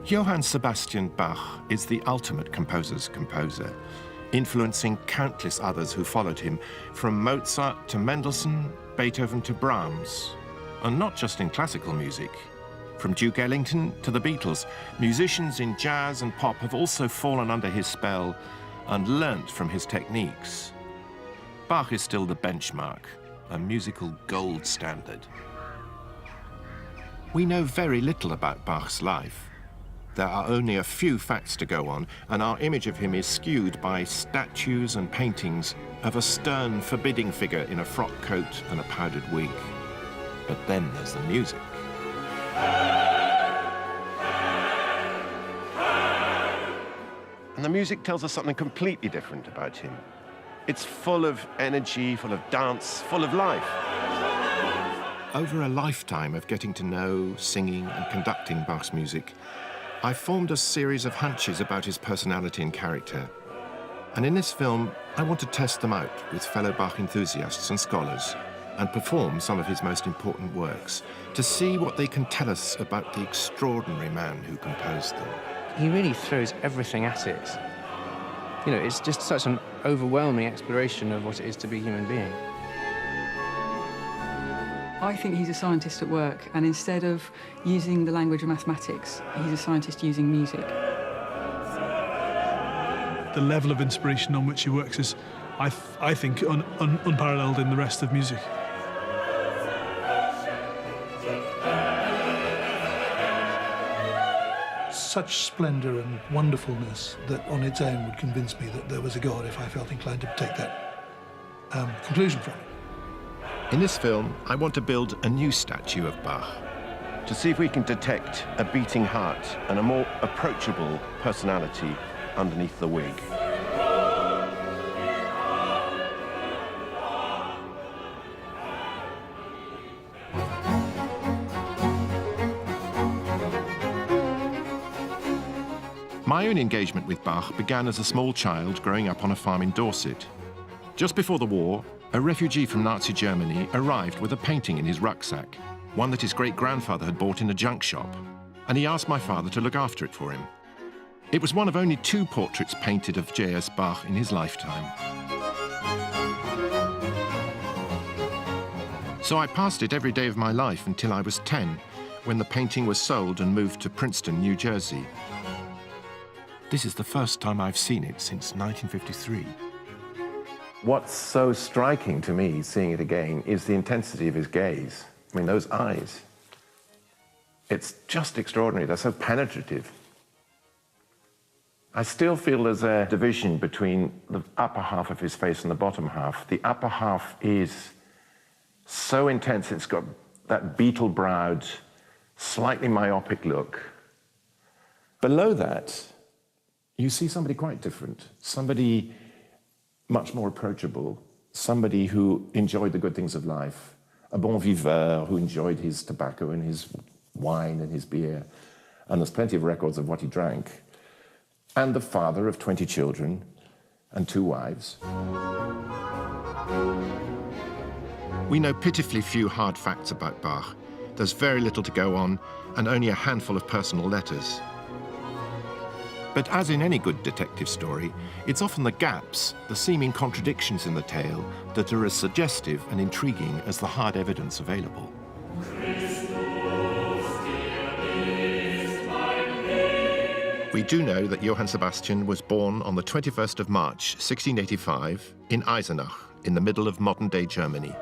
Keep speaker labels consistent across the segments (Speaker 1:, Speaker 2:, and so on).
Speaker 1: Johann Sebastian Bach is the ultimate composer's composer, influencing countless others who followed him, from Mozart to Mendelssohn, Beethoven to Brahms. And not just in classical music. From Duke Ellington to the Beatles, musicians in jazz and pop have also fallen under his spell and learnt from his techniques. Bach is still the benchmark, a musical gold standard. We know very little about Bach's life. There are only a few facts to go on, and our image of him is skewed by statues and paintings of a stern, forbidding figure in a frock coat and a powdered wig. But then there's the music. And the music tells us something completely different about him. It's full of energy, full of dance, full of life. Over a lifetime of getting to know, singing and conducting Bach's music, I formed a series of hunches about his personality and character. And in this film, I want to test them out with fellow Bach enthusiasts and scholars and perform some of his most important works to see what they can tell us about the extraordinary man who composed them.
Speaker 2: He really throws everything at it. You know, it's just such an overwhelming exploration of what it is to be a human being.
Speaker 3: I think he's a scientist at work, and instead of using the language of mathematics, he's a scientist using music.
Speaker 4: The level of inspiration on which he works is, I think, unparalleled in the rest of music.
Speaker 5: Such splendour and wonderfulness that on its own would convince me that there was a God if I felt inclined to take that conclusion from it.
Speaker 1: In this film, I want to build a new statue of Bach, to see if we can detect a beating heart and a more approachable personality underneath the wig. My own engagement with Bach began as a small child growing up on a farm in Dorset. Just before the war, a refugee from Nazi Germany arrived with a painting in his rucksack, one that his great-grandfather had bought in a junk shop, and he asked my father to look after it for him. It was one of only 2 portraits painted of J.S. Bach in his lifetime. So I passed it every day of my life until I was 10, when the painting was sold and moved to Princeton, New Jersey. This is the first time I've seen it since 1953. What's so striking to me, seeing it again, is the intensity of his gaze. I mean, those eyes. It's just extraordinary. They're so penetrative. I still feel there's a division between the upper half of his face and the bottom half. The upper half is so intense. It's got that beetle-browed, slightly myopic look. Below that, you see somebody quite different. Somebody much more approachable, somebody who enjoyed the good things of life, a bon viveur who enjoyed his tobacco and his wine and his beer, and there's plenty of records of what he drank, and the father of 20 children and 2 wives. We know pitifully few hard facts about Bach. There's very little to go on, and only a handful of personal letters. But as in any good detective story, it's often the gaps, the seeming contradictions in the tale, that are as suggestive and intriguing as the hard evidence available. We do know that Johann Sebastian was born on the 21st of March, 1685, in Eisenach, in the middle of modern-day Germany.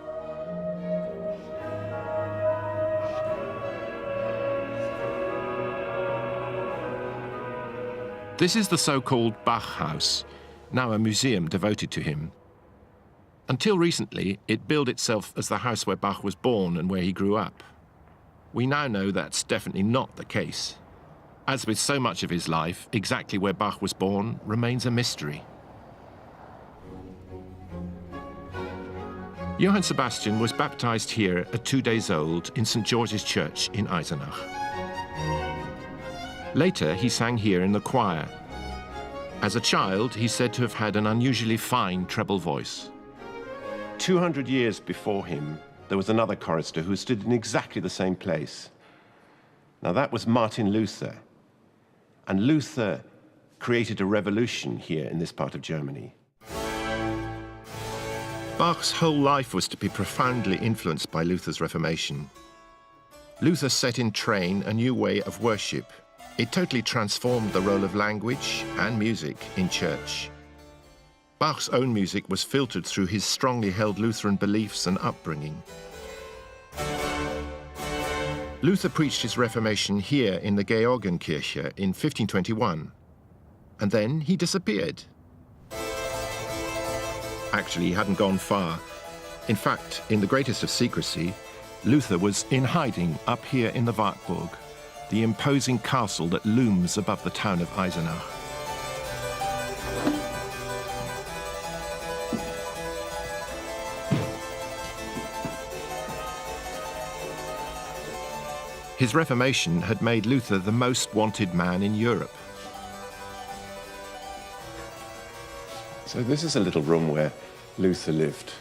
Speaker 1: This is the so-called Bach House, now a museum devoted to him. Until recently, it billed itself as the house where Bach was born and where he grew up. We now know that's definitely not the case. As with so much of his life, exactly where Bach was born remains a mystery. Johann Sebastian was baptized here at 2 days old in St. George's Church in Eisenach. Later, he sang here in the choir. As a child, he's said to have had an unusually fine treble voice. 200 years before him, there was another chorister who stood in exactly the same place. Now, that was Martin Luther. And Luther created a revolution here in this part of Germany. Bach's whole life was to be profoundly influenced by Luther's Reformation. Luther set in train a new way of worship. It totally transformed the role of language and music in church. Bach's own music was filtered through his strongly held Lutheran beliefs and upbringing. Luther preached his Reformation here in the Georgenkirche in 1521, and then he disappeared. Actually, he hadn't gone far. In fact, in the greatest of secrecy, Luther was in hiding up here in the Wartburg, the imposing castle that looms above the town of Eisenach. His Reformation had made Luther the most wanted man in Europe. So this is a little room where Luther lived.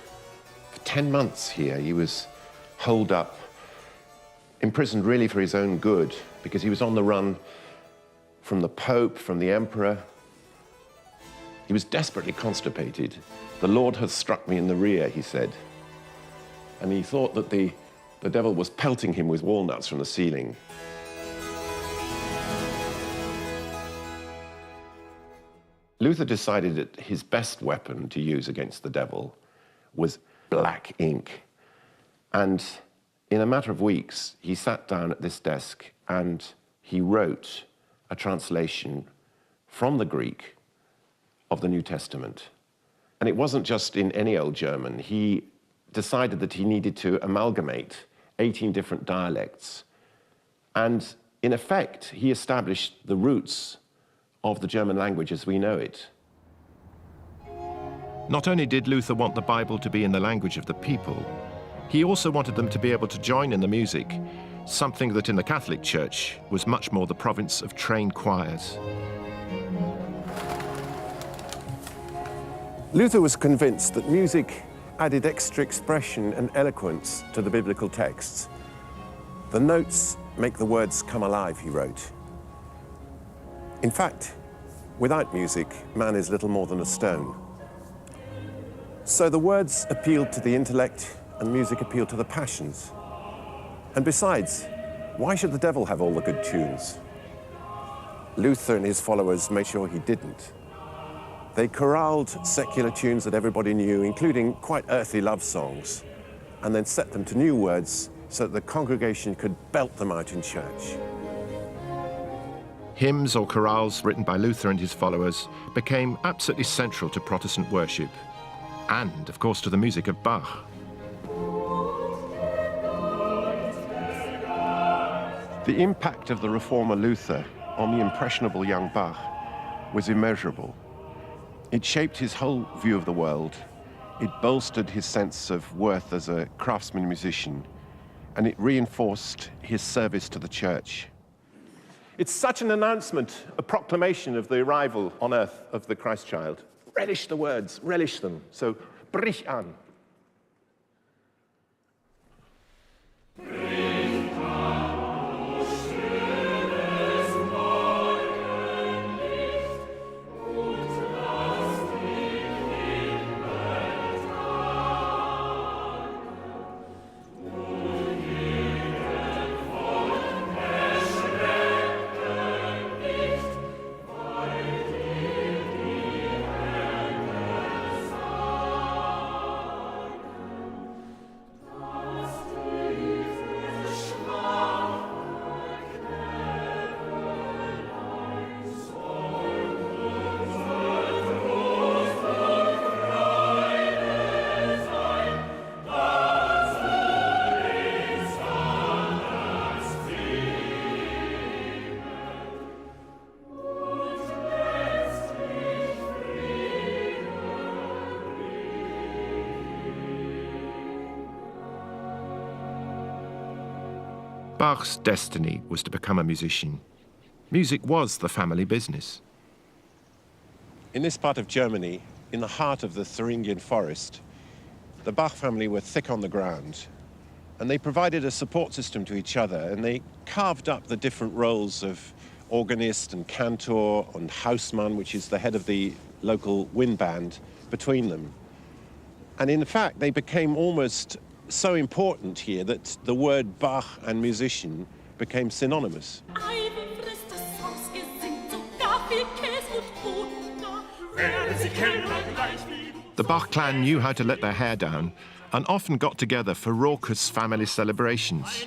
Speaker 1: For 10 months here, he was holed up, imprisoned really for his own good, because he was on the run from the Pope, from the Emperor. He was desperately constipated. The Lord has struck me in the rear, he said. And he thought that the devil was pelting him with walnuts from the ceiling. Luther decided that his best weapon to use against the devil was black ink. And in a matter of weeks, he sat down at this desk and he wrote a translation from the Greek of the New Testament. And it wasn't just in any old German. He decided that he needed to amalgamate 18 different dialects. And in effect, he established the roots of the German language as we know it. Not only did Luther want the Bible to be in the language of the people, he also wanted them to be able to join in the music, something that in the Catholic Church was much more the province of trained choirs. Luther was convinced that music added extra expression and eloquence to the biblical texts. The notes make the words come alive, he wrote. In fact, without music, man is little more than a stone. So the words appealed to the intellect and music appealed to the passions. And besides, why should the devil have all the good tunes? Luther and his followers made sure he didn't. They choraled secular tunes that everybody knew, including quite earthly love songs, and then set them to new words so that the congregation could belt them out in church. Hymns or chorales written by Luther and his followers became absolutely central to Protestant worship, and, of course, to the music of Bach. The impact of the reformer Luther on the impressionable young Bach was immeasurable. It shaped his whole view of the world, it bolstered his sense of worth as a craftsman musician, and it reinforced his service to the church. It's such an announcement, a proclamation of the arrival on earth of the Christ child. Relish the words, relish them. So, brich an. Bach's destiny was to become a musician. Music was the family business. In this part of Germany, in the heart of the Thuringian forest, the Bach family were thick on the ground, and they provided a support system to each other, and they carved up the different roles of
Speaker 6: organist and cantor and Hausmann, which is the head of the local wind band, between them. And in fact, they became almost so important here that the word Bach and musician became synonymous.
Speaker 1: The Bach clan knew how to let their hair down and often got together for raucous family celebrations.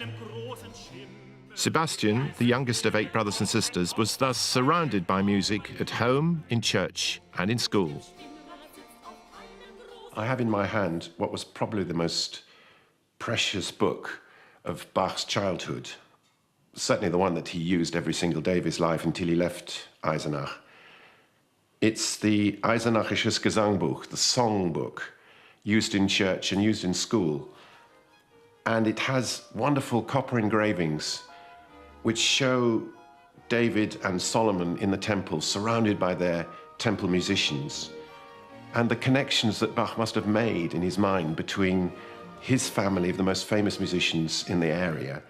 Speaker 1: Sebastian, the youngest of 8 brothers and sisters, was thus surrounded by music at home, in church, and in school.
Speaker 6: I have in my hand what was probably the most precious book of Bach's childhood, certainly the one that he used every single day of his life until he left Eisenach. It's the Eisenachisches Gesangbuch, the song book, used in church and used in school. And it has wonderful copper engravings which show David and Solomon in the temple, surrounded by their temple musicians, and the connections that Bach must have made in his mind between his family of the most famous musicians in the area,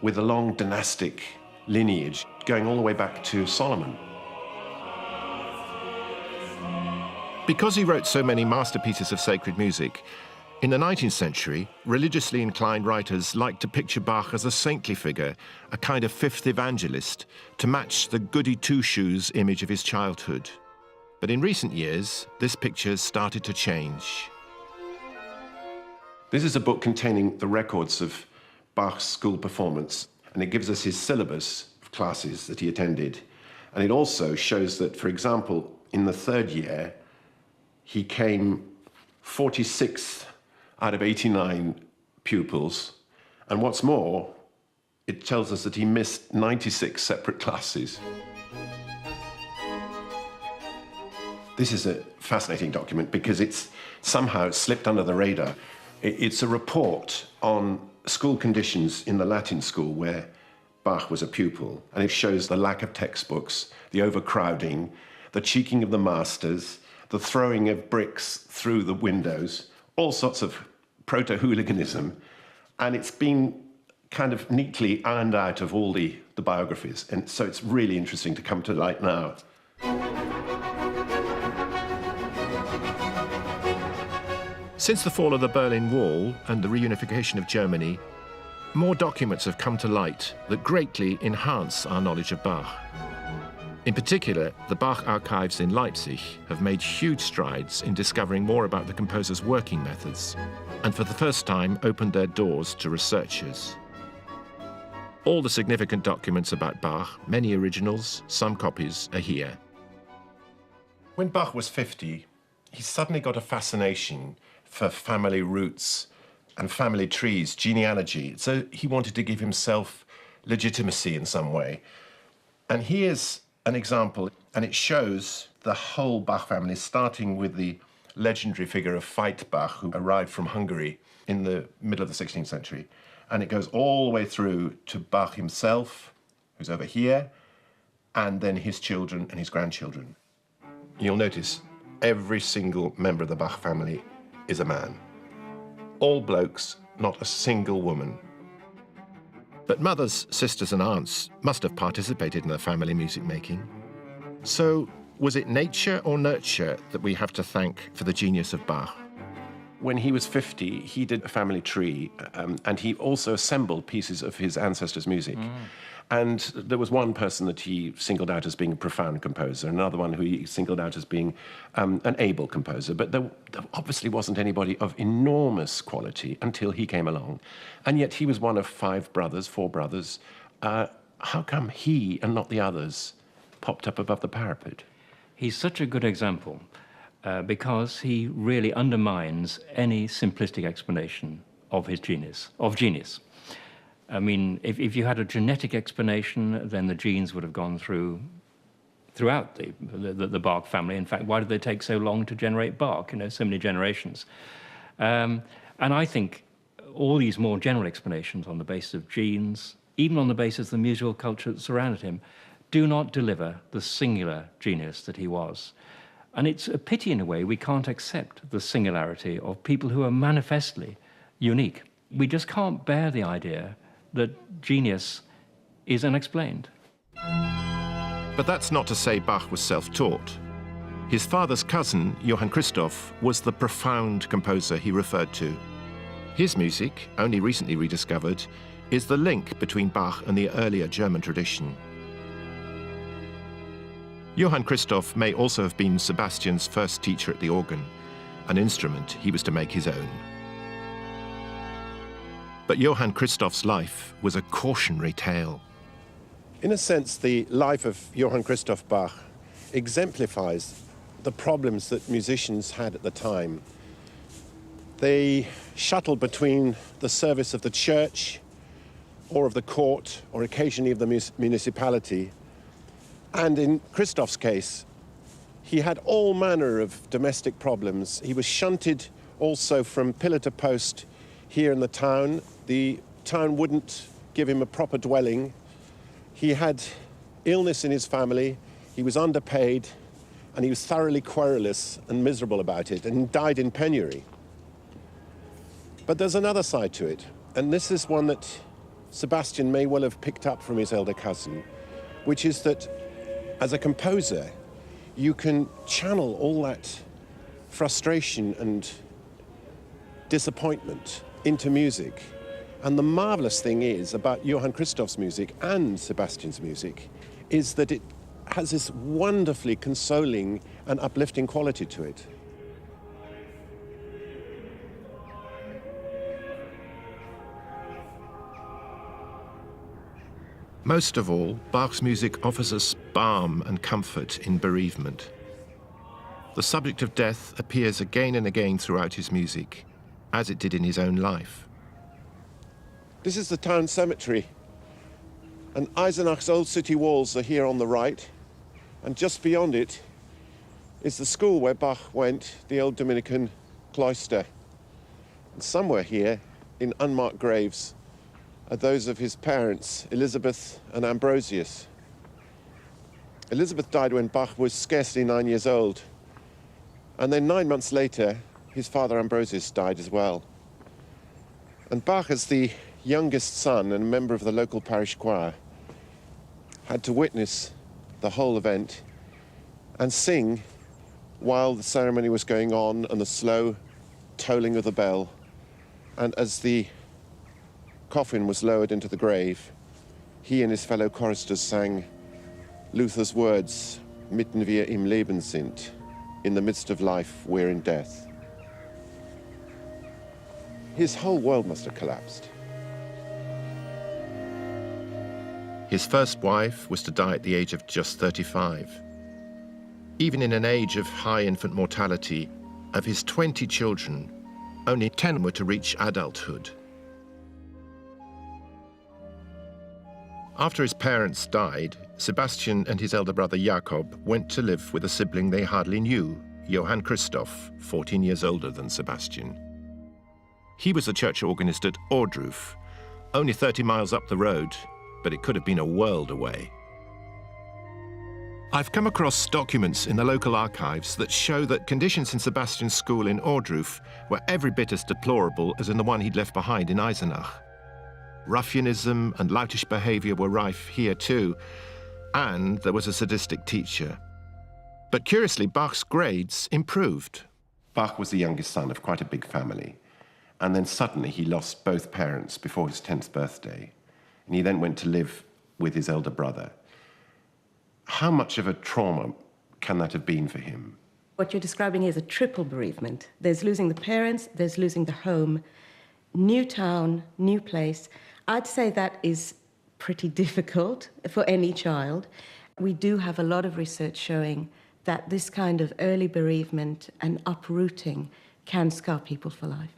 Speaker 6: with a long dynastic lineage going all the way back to Solomon.
Speaker 1: Because he wrote so many masterpieces of sacred music, in the 19th century, religiously inclined writers liked to picture Bach as a saintly figure, a kind of fifth evangelist, to match the goody two-shoes image of his childhood. But in recent years, this picture started to change.
Speaker 6: This is a book containing the records of Bach's school performance, and it gives us his syllabus of classes that he attended. And it also shows that, for example, in the 3rd year, he came 46th out of 89 pupils. And what's more, it tells us that he missed 96 separate classes. This is a fascinating document because it's somehow slipped under the radar. It's a report on school conditions in the Latin school where Bach was a pupil, and it shows the lack of textbooks, the overcrowding, the cheeking of the masters, the throwing of bricks through the windows, all sorts of proto-hooliganism, and it's been kind of neatly ironed out of all the biographies, and so it's really interesting to come to light now.
Speaker 1: Since the fall of the Berlin Wall and the reunification of Germany, more documents have come to light that greatly enhance our knowledge of Bach. In particular, the Bach archives in Leipzig have made huge strides in discovering more about the composer's working methods, and for the first time opened their doors to researchers. All the significant documents about Bach, many originals, some copies, are here.
Speaker 6: When Bach was 50, he suddenly got a fascination for family roots and family trees, genealogy. So he wanted to give himself legitimacy in some way. And here's an example, and it shows the whole Bach family, starting with the legendary figure of Veit Bach, who arrived from Hungary in the middle of the 16th century. And it goes all the way through to Bach himself, who's over here, and then his children and his grandchildren. You'll notice every single member of the Bach family is a man. All blokes, not a single woman.
Speaker 1: But mothers, sisters and aunts must have participated in their family music making. So was it nature or nurture that we have to thank for the genius of Bach?
Speaker 6: When he was 50, he did a family tree, and he also assembled pieces of his ancestors' music. And there was one person that he singled out as being a profound composer, another one who he singled out as being an able composer. But there obviously wasn't anybody of enormous quality until he came along. And yet he was one of 4 brothers. How come he and not the others popped up above the parapet?
Speaker 7: He's such a good example because he really undermines any simplistic explanation of his genius. I mean, if you had a genetic explanation, then the genes would have gone throughout the Bach family. In fact, why did they take so long to generate Bach? So many generations. And I think all these more general explanations on the basis of genes, even on the basis of the musical culture that surrounded him, do not deliver the singular genius that he was. And it's a pity, in a way, we can't accept the singularity of people who are manifestly unique. We just can't bear the idea that genius is unexplained.
Speaker 6: But that's not to say Bach was self-taught. His father's cousin, Johann Christoph, was the profound composer he referred to. His music, only recently rediscovered, is the link between Bach and the earlier German tradition. Johann Christoph may also have been Sebastian's first teacher at the organ, an instrument he was to make his own. But Johann Christoph's life was a cautionary tale. In a sense, the life of Johann Christoph Bach exemplifies the problems that musicians had at the time. They shuttled between the service of the church or of the court or occasionally of the municipality. And in Christoph's case, he had all manner of domestic problems. He was shunted also from pillar to post here in the town. The town wouldn't give him a proper dwelling. He had illness in his family. He was underpaid, and he was thoroughly querulous and miserable about it, and died in penury. But there's another side to it, and this is one that Sebastian may well have picked up from his elder cousin, which is that as a composer, you can channel all that frustration and disappointment into music. And the marvelous thing is about Johann Christoph's music and Sebastian's music is that it has this wonderfully consoling and uplifting quality to it.
Speaker 1: Most of all, Bach's music offers us balm and comfort in bereavement. The subject of death appears again and again throughout his music, as it did in his own life.
Speaker 6: This is the town cemetery, and Eisenach's old city walls are here on the right, and just beyond it is the school where Bach went, the old Dominican cloister. And somewhere here, in unmarked graves, are those of his parents, Elizabeth and Ambrosius. Elizabeth died when Bach was scarcely 9 years old, and then 9 months later, his father Ambrosius died as well. And Bach, as the youngest son and a member of the local parish choir, had to witness the whole event and sing while the ceremony was going on and the slow tolling of the bell. And as the coffin was lowered into the grave, he and his fellow choristers sang Luther's words, "Mitten wir im Leben sind," in the midst of life, we're in death. His whole world must have collapsed.
Speaker 1: His first wife was to die at the age of just 35. Even in an age of high infant mortality, of his 20 children, only 10 were to reach adulthood. After his parents died, Sebastian and his elder brother Jakob went to live with a sibling they hardly knew, Johann Christoph, 14 years older than Sebastian. He was the church organist at Ohrdruf, only 30 miles up the road, but it could have been a world away. I've come across documents in the local archives that show that conditions in Sebastian's school in Ohrdruf were every bit as deplorable as in the one he'd left behind in Eisenach. Ruffianism and loutish behavior were rife here too, and there was a sadistic teacher. But curiously, Bach's grades improved.
Speaker 6: Bach was the youngest son of quite a big family, and then suddenly he lost both parents before his 10th birthday, and he then went to live with his elder brother. How much of a trauma can that have been for him?
Speaker 8: What you're describing is a triple bereavement. There's losing the parents, there's losing the home, new town, new place. I'd say that is pretty difficult for any child. We do have a lot of research showing that this kind of early bereavement and uprooting can scar people for life.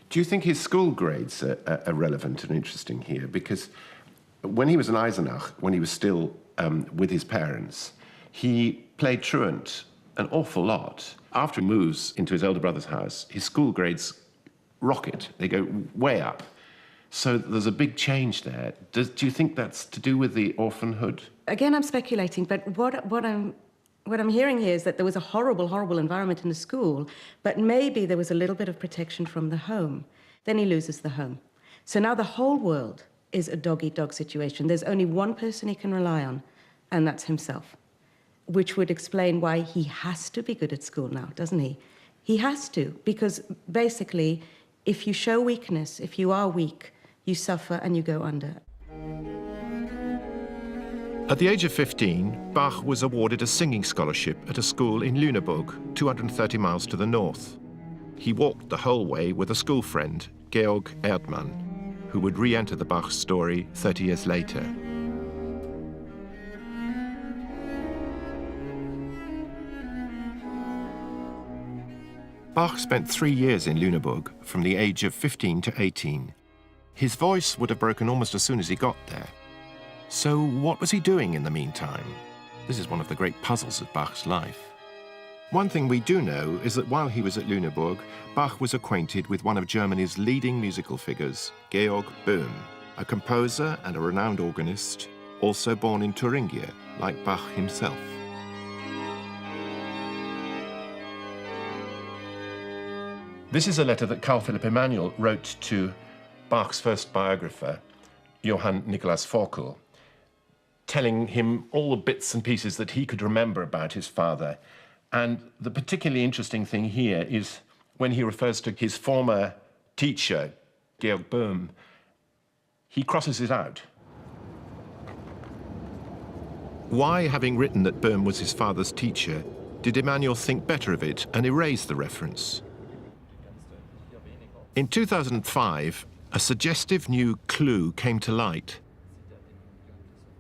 Speaker 6: Do you think his school grades are relevant and interesting here? Because when he was in Eisenach, when he was still with his parents, he played truant an awful lot. After he moves into his elder brother's house, his school grades rocket. They go way up. So there's a big change there. Do you think that's to do with the orphanhood?
Speaker 8: Again, I'm speculating, but what I'm hearing here is that there was a horrible, horrible environment in the school, but maybe there was a little bit of protection from the home. Then he loses the home. So now the whole world is a dog-eat-dog situation. There's only one person he can rely on, and that's himself, which would explain why he has to be good at school now, doesn't he? He has to, because basically, if you show weakness, if you are weak, you suffer and you go under.
Speaker 1: At the age of 15, Bach was awarded a singing scholarship at a school in Lüneburg, 230 miles to the north. He walked the whole way with a school friend, Georg Erdmann, who would re-enter the Bach story 30 years later. Bach spent 3 years in Lüneburg from the age of 15 to 18. His voice would have broken almost as soon as he got there. So what was he doing in the meantime? This is one of the great puzzles of Bach's life. One thing we do know is that while he was at Lüneburg, Bach was acquainted with one of Germany's leading musical figures, Georg Böhm, a composer and a renowned organist, also born in Thuringia, like Bach himself. This is a letter that Carl Philipp Emanuel wrote to Bach's first biographer, Johann Nicholas Forkel, telling him all the bits and pieces that he could remember about his father. And the particularly interesting thing here is when he refers to his former teacher, Georg Böhm, he crosses it out. Why, having written that Böhm was his father's teacher, did Emanuel think better of it and erase the reference? In 2005, a suggestive new clue came to light.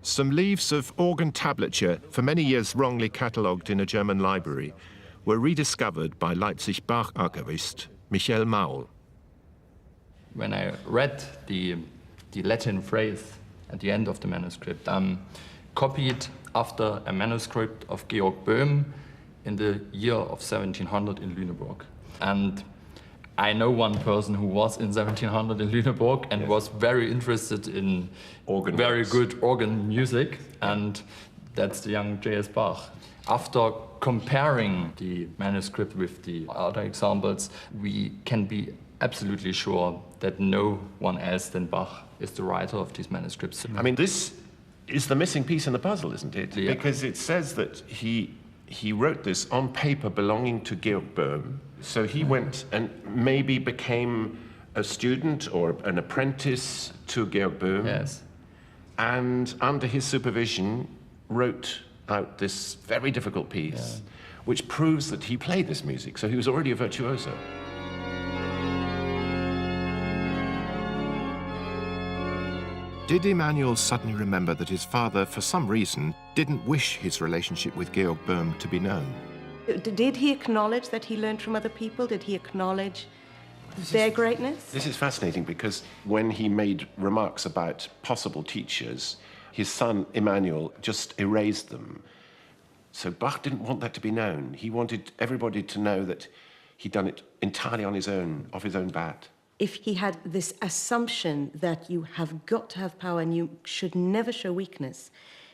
Speaker 1: Some leaves of organ tablature, for many years wrongly catalogued in a German library, were rediscovered by Leipzig Bach archivist Michael Maul.
Speaker 9: When I read the Latin phrase at the end of the manuscript, copied after a manuscript of Georg Böhm in the year of 1700 in Lüneburg. And I know one person who was in 1700 in Lüneburg and was very interested in very good organ music, and that's the young J.S. Bach. After comparing the manuscript with the other examples, we can be absolutely sure that no one else than Bach is the writer of these manuscripts.
Speaker 6: I mean, this is the missing piece in the puzzle, isn't it?
Speaker 9: Yeah.
Speaker 6: Because it says that he wrote this on paper belonging to Georg Böhm. So he went and maybe became a student or an apprentice to Georg Böhm.
Speaker 9: Yes.
Speaker 6: And under his supervision wrote out this very difficult piece, which proves that he played this music. So he was already a virtuoso. Did Emanuel suddenly remember that his father, for some reason, didn't wish his relationship with Georg Böhm to be known?
Speaker 8: Did he acknowledge that he learned from other people? Did he acknowledge their greatness?
Speaker 6: This is fascinating because when he made remarks about possible teachers, his son Emanuel just erased them. So Bach didn't want that to be known. He wanted everybody to know that he'd done it entirely on his own, off his own bat.
Speaker 8: If he had this assumption that you have got to have power and you should never show weakness,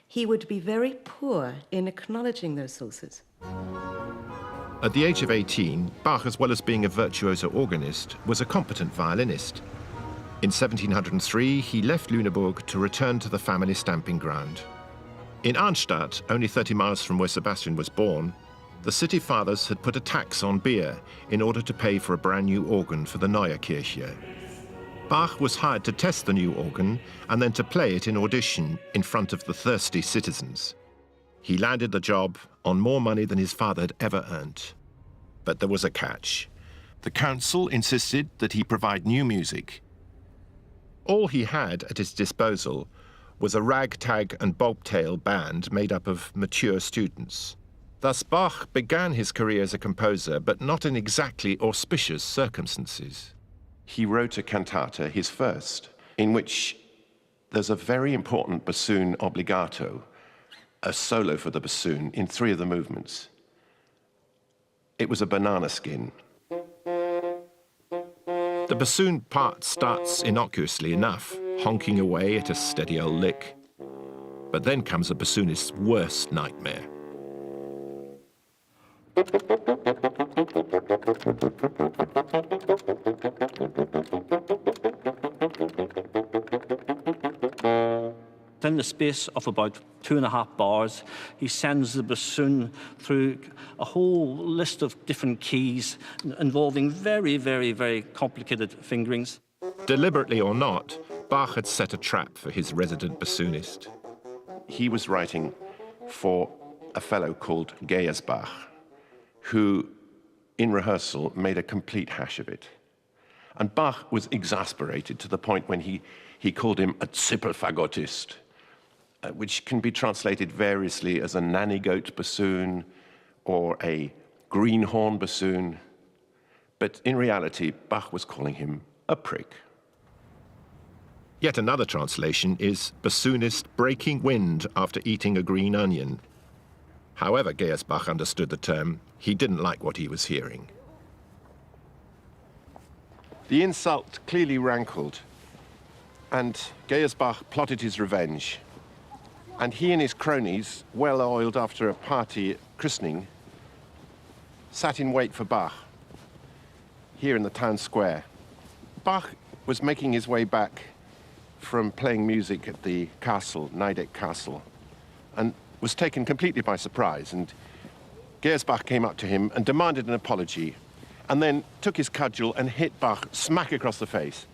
Speaker 8: he would be very poor in acknowledging those sources.
Speaker 1: At the age of 18, Bach, as well as being a virtuoso organist, was a competent violinist. In 1703, he left Lüneburg to return to the family stamping ground. In Arnstadt, only 30 miles from where Sebastian was born, the city fathers had put a tax on beer in order to pay for a brand new organ for the Neue Kirche. Bach was hired to test the new organ and then to play it in audition in front of the thirsty citizens. He landed the job on more money than his father had ever earned. But there was a catch. The council insisted that he provide new music. All he had at his disposal was a ragtag and bobtail band made up of mature students. Thus Bach began his career as a composer, but not in exactly auspicious circumstances.
Speaker 6: He wrote a cantata, his first, in which there's a very important bassoon obbligato, a solo for the bassoon in 3 of the movements. It was a banana skin.
Speaker 1: The bassoon part starts innocuously enough, honking away at a steady old lick. But then comes a bassoonist's worst nightmare.
Speaker 10: within the space of about 2.5 bars, he sends the bassoon through a whole list of different keys involving very, very, very complicated fingerings.
Speaker 6: Deliberately or not, Bach had set a trap for his resident bassoonist. He was writing for a fellow called Bach, who, in rehearsal, made a complete hash of it. And Bach was exasperated to the point when he called him a Zippelfagottist, which can be translated variously as a nanny goat bassoon or a greenhorn bassoon. But in reality, Bach was calling him a prick. Yet another translation is bassoonist breaking wind after eating a green onion. However Bach understood the term, he didn't like what he was hearing. The insult clearly rankled, and Bach plotted his revenge. And he and his cronies, well-oiled after a party christening, sat in wait for Bach, here in the town square. Bach was making his way back from playing music at the castle, Nidec Castle, and was taken completely by surprise. And Bach came up to him and demanded an apology, and then took his cudgel and hit Bach smack across the face.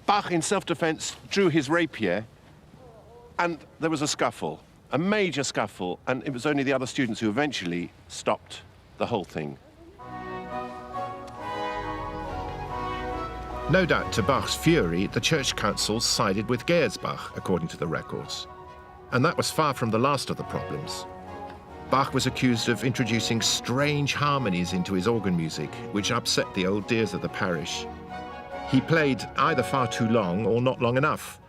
Speaker 6: Bach, in self-defense, drew his rapier, and there was a scuffle, a major scuffle, and it was only the other students who eventually stopped the whole thing. No doubt to Bach's fury, the church council sided with Bach, according to the records. And that was far from the last of the problems. Bach was accused of introducing strange harmonies into his organ music, which upset the old dears of the parish. He played either far too long or not long enough,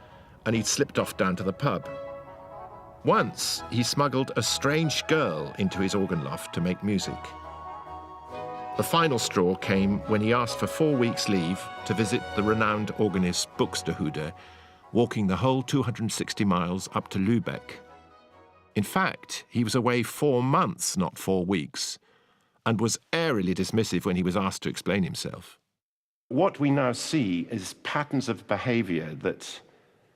Speaker 6: and he'd slipped off down to the pub. Once, he smuggled a strange girl into his organ loft to make music. The final straw came when he asked for 4 weeks' leave to visit the renowned organist Buxtehude, walking the whole 260 miles up to Lübeck. In fact, he was away 4 months, not 4 weeks, and was airily dismissive when he was asked to explain himself. What we now see is patterns of behavior that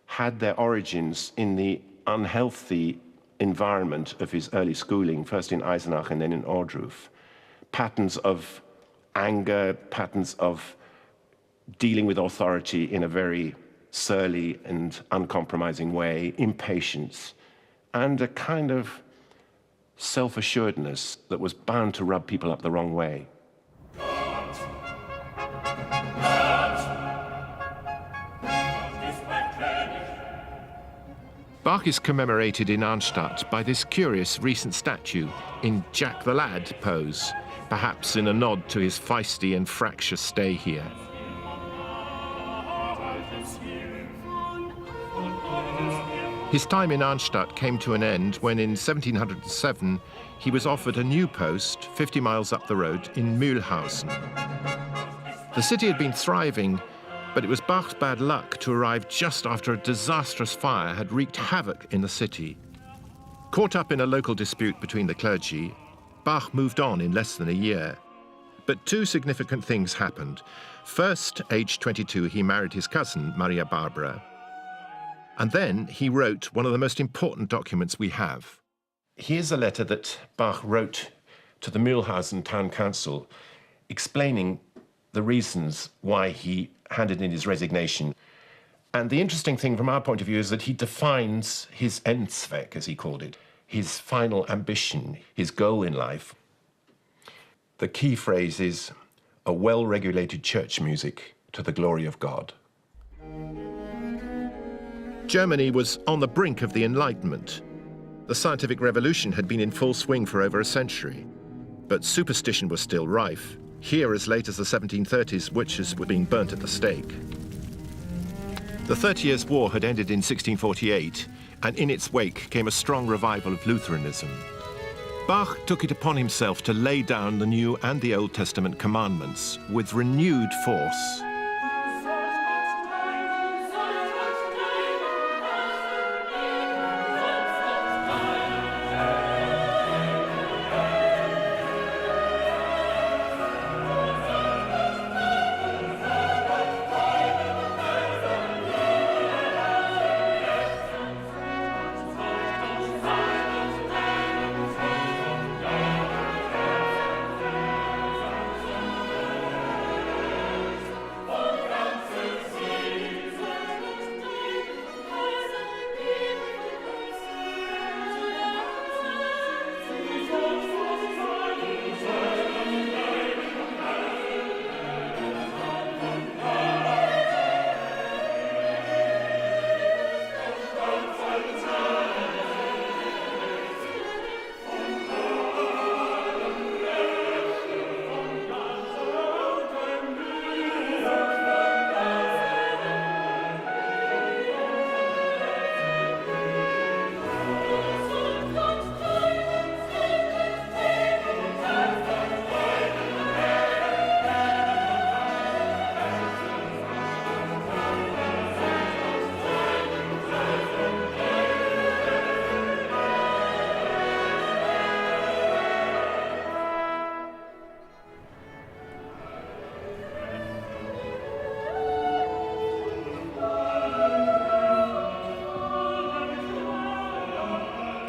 Speaker 6: had their origins in the unhealthy environment of his early schooling, first in Eisenach and then in Ohrdruf. Patterns of anger, patterns of dealing with authority in a very surly and uncompromising way, impatience, and a kind of self-assuredness that was bound to rub people up the wrong way. Bach is commemorated in Arnstadt by this curious recent statue in Jack the Lad pose, perhaps in a nod to his feisty and fractious stay here. His time in Arnstadt came to an end when in 1707 he was offered a new post 50 miles up the road in Mühlhausen. The city had been thriving, but it was Bach's bad luck to arrive just after a disastrous fire had wreaked havoc in the city. Caught up in a local dispute between the clergy, Bach moved on in less than a year. But 2 significant things happened. First, aged 22, he married his cousin, Maria Barbara. And then he wrote one of the most important documents we have. Here's a letter that Bach wrote to the Mühlhausen town council explaining the reasons why he handed in his resignation. And the interesting thing from our point of view is that he defines his Endzweck, as he called it, his final ambition, his goal in life. The key phrase is, a well-regulated church music to the glory of God. Germany was on the brink of the Enlightenment. The scientific revolution had been in full swing for over a century, but superstition was still rife. Here, as late as the 1730s, witches were being burnt at the stake. The 30 Years' War had ended in 1648, and in its wake came a strong revival of Lutheranism. Bach took it upon himself to lay down the New and the Old Testament commandments with renewed force.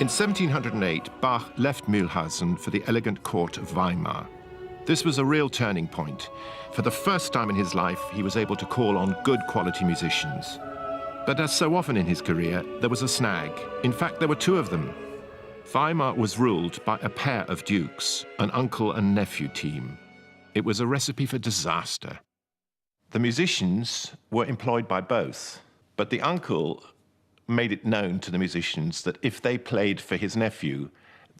Speaker 6: In 1708, Bach left Mühlhausen for the elegant court of Weimar. This was a real turning point. For the first time in his life, he was able to call on good quality musicians. But as so often in his career, there was a snag. In fact, there were two of them. Weimar was ruled by a pair of dukes, an uncle and nephew team. It was a recipe for disaster. The musicians were employed by both, but the uncle made it known to the musicians that if they played for his nephew,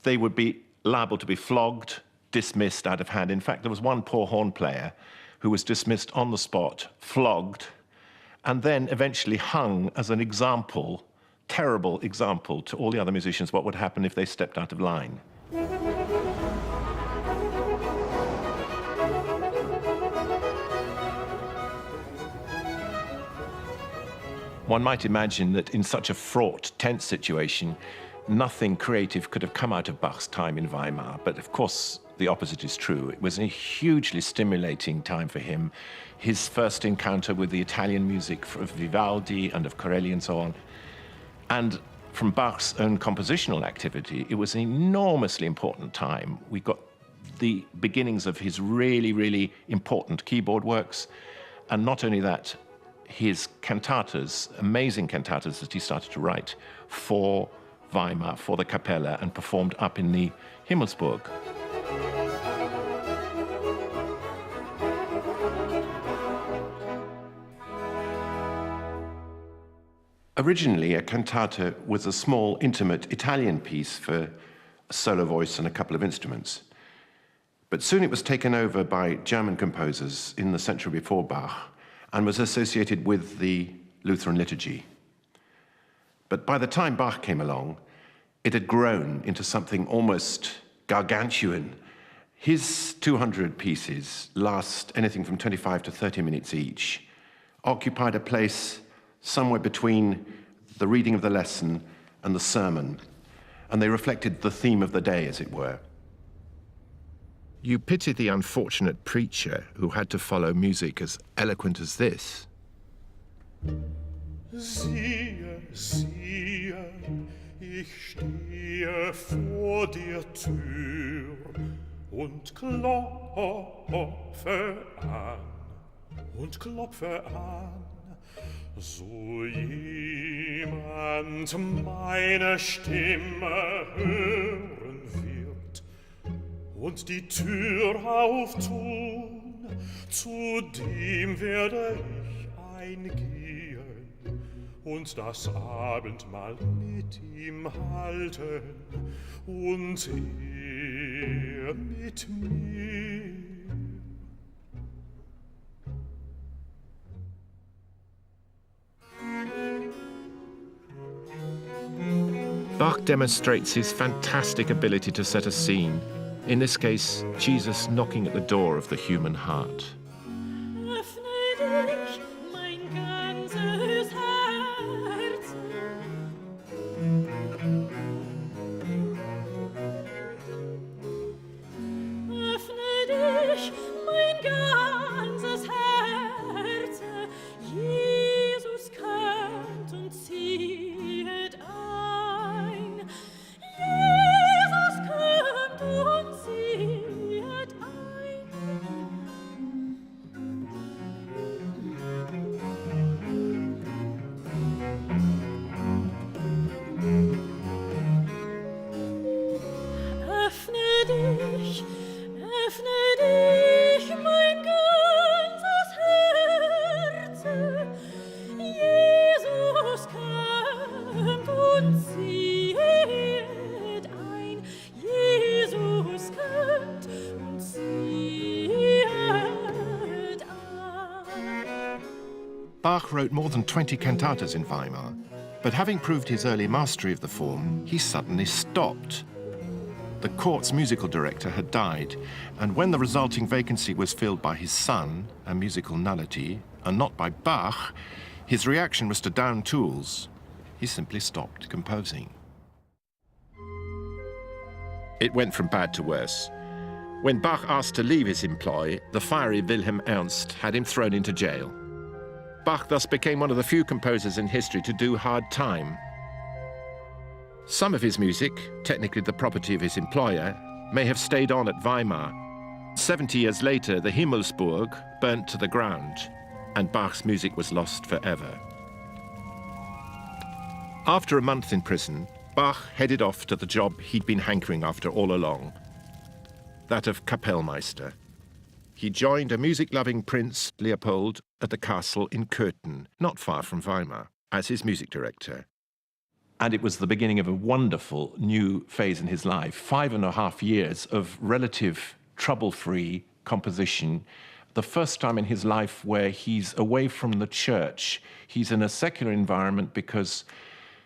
Speaker 6: they would be liable to be flogged, dismissed out of hand. In fact, there was one poor horn player who was dismissed on the spot, flogged, and then eventually hung as an example, terrible example to all the other musicians what would happen if they stepped out of line. One might imagine that in such a fraught, tense situation, nothing creative could have come out of Bach's time in Weimar. But of course, the opposite is true. It was a hugely stimulating time for him. His first encounter with the Italian music of Vivaldi and of Corelli and so on. And from Bach's own compositional activity, it was an enormously important time. We got the beginnings of his really, really important keyboard works. And not only that, his cantatas, amazing cantatas that he started to write for Weimar, for the Kapelle, and performed up in the Himmelsburg. Originally, a cantata was a small, intimate Italian piece for a solo voice and a couple of instruments. But soon it was taken over by German composers in the century before Bach, and was associated with the Lutheran liturgy. But by the time Bach came along, it had grown into something almost gargantuan. His 200 pieces last anything from 25 to 30 minutes each, occupied a place somewhere between the reading of the lesson and the sermon, and they reflected the theme of the day, as it were. You pity the unfortunate preacher who had to follow music as eloquent as this.
Speaker 11: Siehe, siehe, ich stehe vor der Tür und klopfe an, so jemand meine Stimme hören wird und die Tür auftun, zu dem werde ich eingehen und das Abendmahl mit ihm halten und er mit mir.
Speaker 6: Bach demonstrates his fantastic ability to set a scene. In this case, Jesus knocking at the door of the human heart. Bach wrote more than 20 cantatas in Weimar, but having proved his early mastery of the form, he suddenly stopped. The court's musical director had died, and when the resulting vacancy was filled by his son, a musical nullity, and not by Bach, his reaction was to down tools. He simply stopped composing. It went from bad to worse. When Bach asked to leave his employ, the fiery Wilhelm Ernst had him thrown into jail. Bach thus became one of the few composers in history to do hard time. Some of his music, technically the property of his employer, may have stayed on at Weimar. 70 years later, the Himmelsburg burnt to the ground, and Bach's music was lost forever. After a month in prison, Bach headed off to the job he'd been hankering after all along, that of Kapellmeister. He joined a music-loving Prince, Leopold, at the castle in Köthen, not far from Weimar, as his music director.
Speaker 1: And it was the beginning of a wonderful new phase in his life, 5.5 years of relative trouble-free composition, the first time in his life where he's away from the church. He's in a secular environment because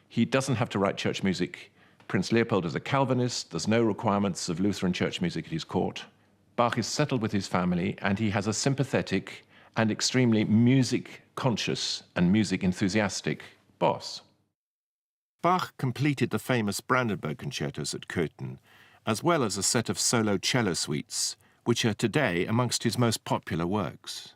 Speaker 1: he doesn't have to write church music. Prince Leopold is a Calvinist. There's no requirements of Lutheran church music at his court. Bach is settled with his family, and he has a sympathetic and extremely music-conscious and music-enthusiastic boss. Bach completed the famous Brandenburg concertos at Köthen, as well as a set of solo cello suites, which are today amongst his most popular works.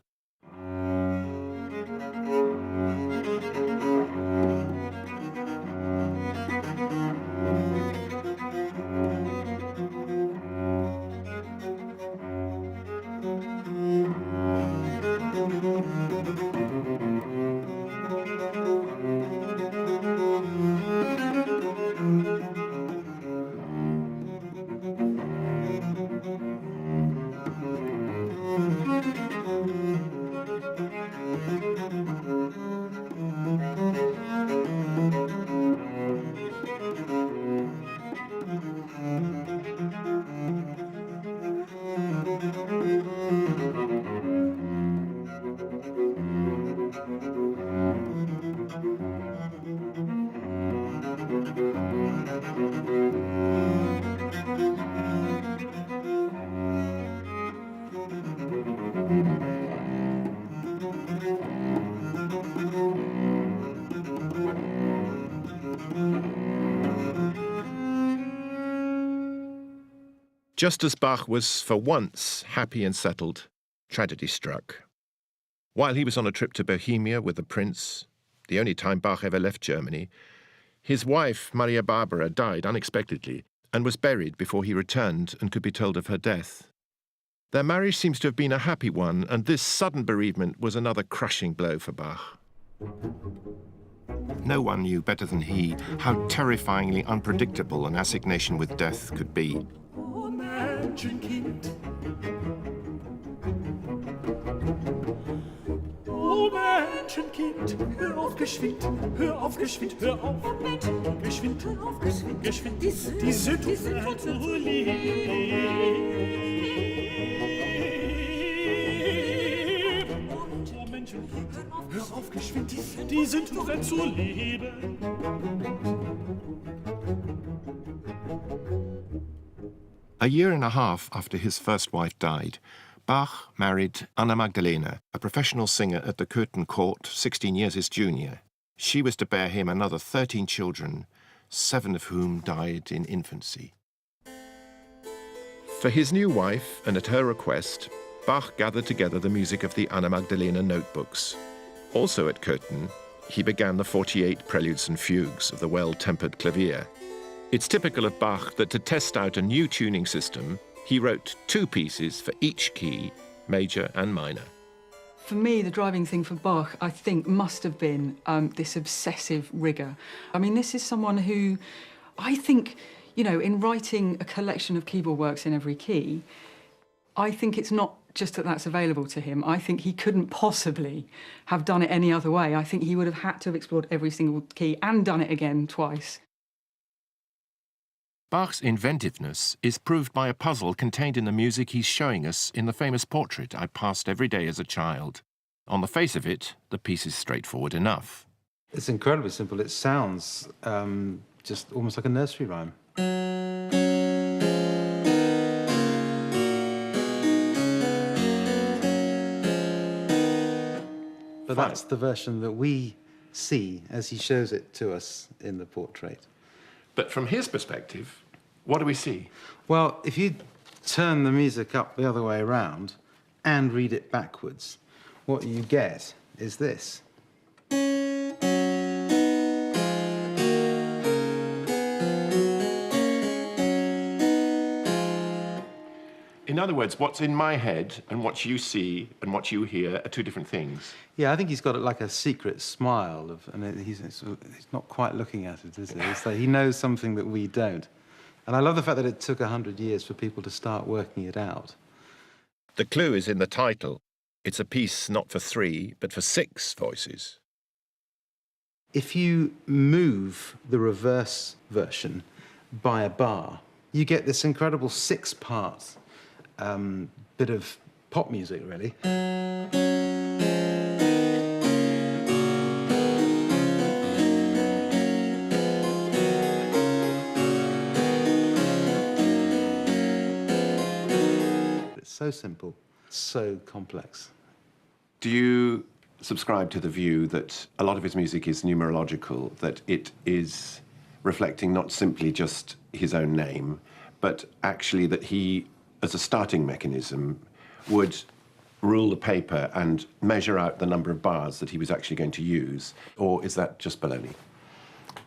Speaker 1: Just as Bach was, for once, happy and settled, tragedy struck. While he was on a trip to Bohemia with the prince, the only time Bach ever left Germany, his wife, Maria Barbara, died unexpectedly and was buried before he returned and could be told of her death. Their marriage seems to have been a happy one, and this sudden bereavement was another crushing blow for Bach. No one knew better than he how terrifyingly unpredictable an assignation with death could be.
Speaker 11: Menschenkind. Oh Menschenkind, hör auf geschwind, hör auf geschwind, hör auf. Geschwind, geschwind, die sind zu lieb. Oh Menschenkind, hör auf geschwind, die sind zu lieben.
Speaker 6: A year and a half after his first wife died, Bach married Anna Magdalena, a professional singer at the Köthen court, 16 years his junior. She was to bear him another 13 children, 7 of whom died in infancy. For his new wife, and at her request, Bach gathered together the music of the Anna Magdalena notebooks. Also at Köthen, he began the 48 preludes and fugues of the well-tempered clavier. It's typical of Bach that to test out a new tuning system, he wrote 2 pieces for each key, major and minor.
Speaker 3: For me, the driving thing for Bach, I think, must have been this obsessive rigour. I mean, this is someone who, I think, you know, in writing a collection of keyboard works in every key, I think it's not just that that's available to him. I think he couldn't possibly have done it any other way. I think he would have had to have explored every single key and done it again twice.
Speaker 6: Bach's inventiveness is proved by a puzzle contained in the music he's showing us in the famous portrait I passed every day as a child. On the face of it, the piece is straightforward enough.
Speaker 12: It's incredibly simple. It sounds just almost like a nursery rhyme. But that's the version that we see as he shows it to us in the portrait.
Speaker 6: But from his perspective, what do we see?
Speaker 12: Well, if you turn the music up the other way around and read it backwards, what you get is this.
Speaker 6: In other words, what's in my head and what you see and what you hear are two different things.
Speaker 12: Yeah, I think he's got like a secret smile, and he's not quite looking at it, is he? It's like he knows something that we don't. And I love the fact that it took 100 years for people to start working it out.
Speaker 13: The clue is in the title. It's a piece not for 3, but for 6 voices.
Speaker 12: If you move the reverse version by a bar, you get this incredible 6-part bit of pop music, really. It's so simple, so complex.
Speaker 6: Do you subscribe to the view that a lot of his music is numerological, that it is reflecting not simply just his own name, but actually that he, as a starting mechanism, would rule the paper and measure out the number of bars that he was actually going to use? Or is that just baloney?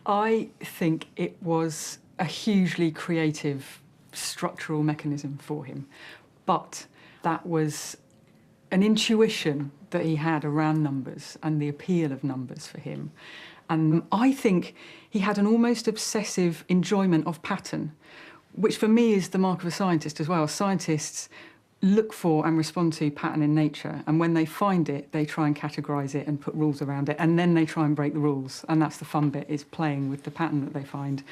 Speaker 3: I think it was a hugely creative structural mechanism for him, but that was an intuition that he had around numbers and the appeal of numbers for him. And I think he had an almost obsessive enjoyment of pattern, which for me is the mark of a scientist as well. Scientists look for and respond to pattern in nature, and when they find it, they try and categorise it and put rules around it, and then they try and break the rules, and that's the fun bit, is playing with the pattern that they find.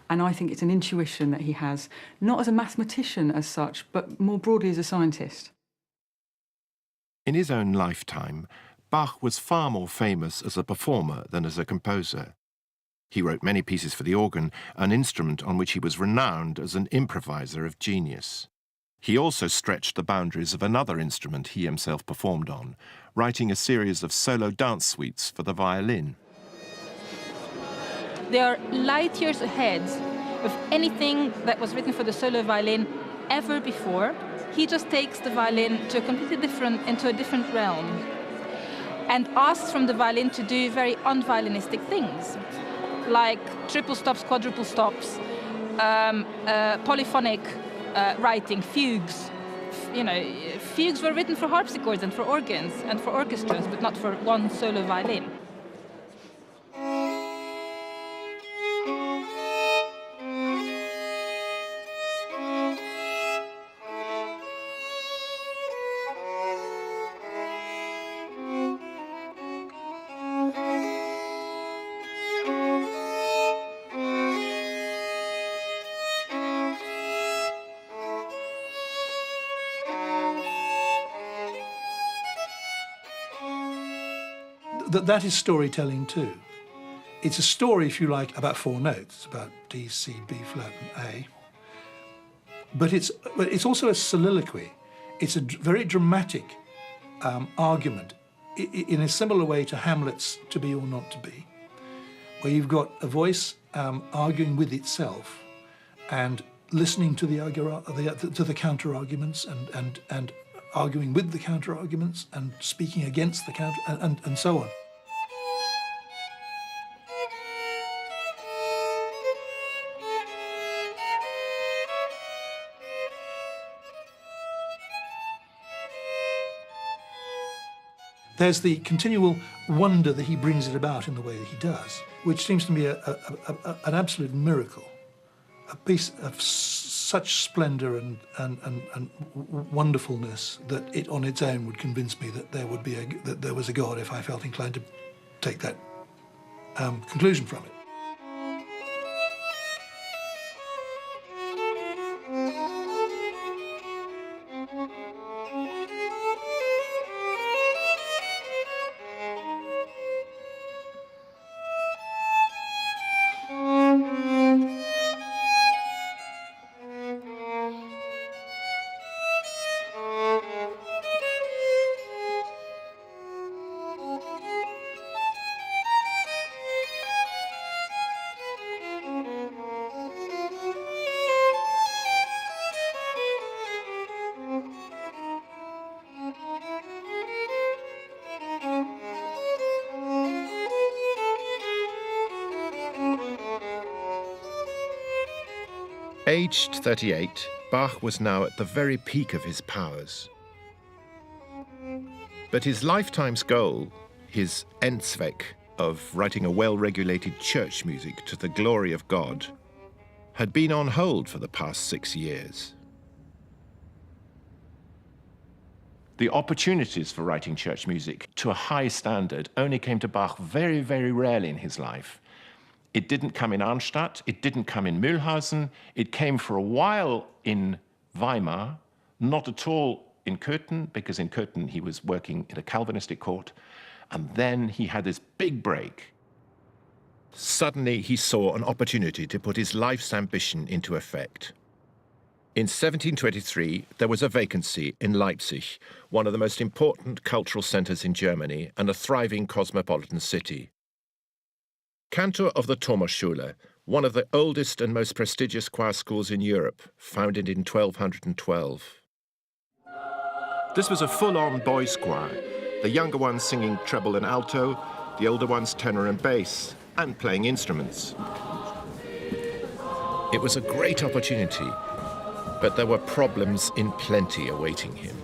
Speaker 3: And I think it's an intuition that he has, not as a mathematician as such, but more broadly as a scientist.
Speaker 1: In his own lifetime, Bach was far more famous as a performer than as a composer. He wrote many pieces for the organ, an instrument on which he was renowned as an improviser of genius. He also stretched the boundaries of another instrument he himself performed on, writing a series of solo dance suites for the violin.
Speaker 14: They are light years ahead of anything that was written for the solo violin ever before. He just takes the violin to into a different realm, and asks from the violin to do very un-violinistic things, like triple stops, quadruple stops, polyphonic writing, fugues. You know, fugues were written for harpsichords and for organs and for orchestras, but not for one solo violin.
Speaker 5: That is storytelling too. It's a story, if you like, about 4 notes, about D, C, B flat and A. But it's also a soliloquy. It's a very dramatic argument in a similar way to Hamlet's To Be or Not to Be, where you've got a voice arguing with itself and listening to the counter-arguments and arguing with the counter-arguments and speaking against the counter, and so on. There's the continual wonder that he brings it about in the way that he does, which seems to me an absolute miracle, a piece of such splendour and wonderfulness that it on its own would convince me that there was a God if I felt inclined to take that conclusion from it.
Speaker 13: Aged 38, Bach was now at the very peak of his powers. But his lifetime's goal, his Endzweck of writing a well-regulated church music to the glory of God, had been on hold for the past 6 years.
Speaker 1: The opportunities for writing church music to a high standard only came to Bach very, very rarely in his life. It didn't come in Arnstadt, it didn't come in Mühlhausen, it came for a while in Weimar, not at all in Köthen, because in Köthen he was working in a Calvinistic court, and then he had this big break.
Speaker 13: Suddenly he saw an opportunity to put his life's ambition into effect. In 1723, there was a vacancy in Leipzig, one of the most important cultural centres in Germany and a thriving cosmopolitan city. Cantor of the Thomasschule, one of the oldest and most prestigious choir schools in Europe, founded in 1212. This was a full-on boys' choir, the younger ones singing treble and alto, the older ones tenor and bass, and playing instruments. It was a great opportunity, but there were problems in plenty awaiting him.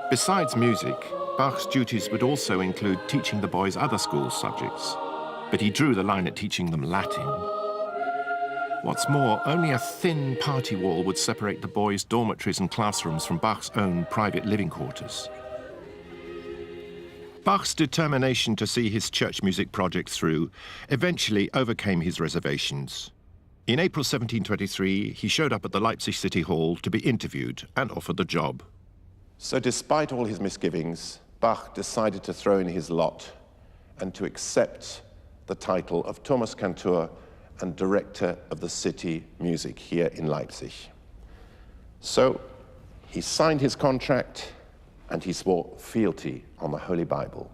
Speaker 13: Besides music, Bach's duties would also include teaching the boys other school subjects, but he drew the line at teaching them Latin. What's more, only a thin party wall would separate the boys' dormitories and classrooms from Bach's own private living quarters. Bach's determination to see his church music project through eventually overcame his reservations. In April 1723, he showed up at the Leipzig City Hall to be interviewed and offered the job.
Speaker 6: So despite all his misgivings, Bach decided to throw in his lot and to accept the title of Thomaskantor and director of the city music here in Leipzig. So he signed his contract and he swore fealty on the Holy Bible.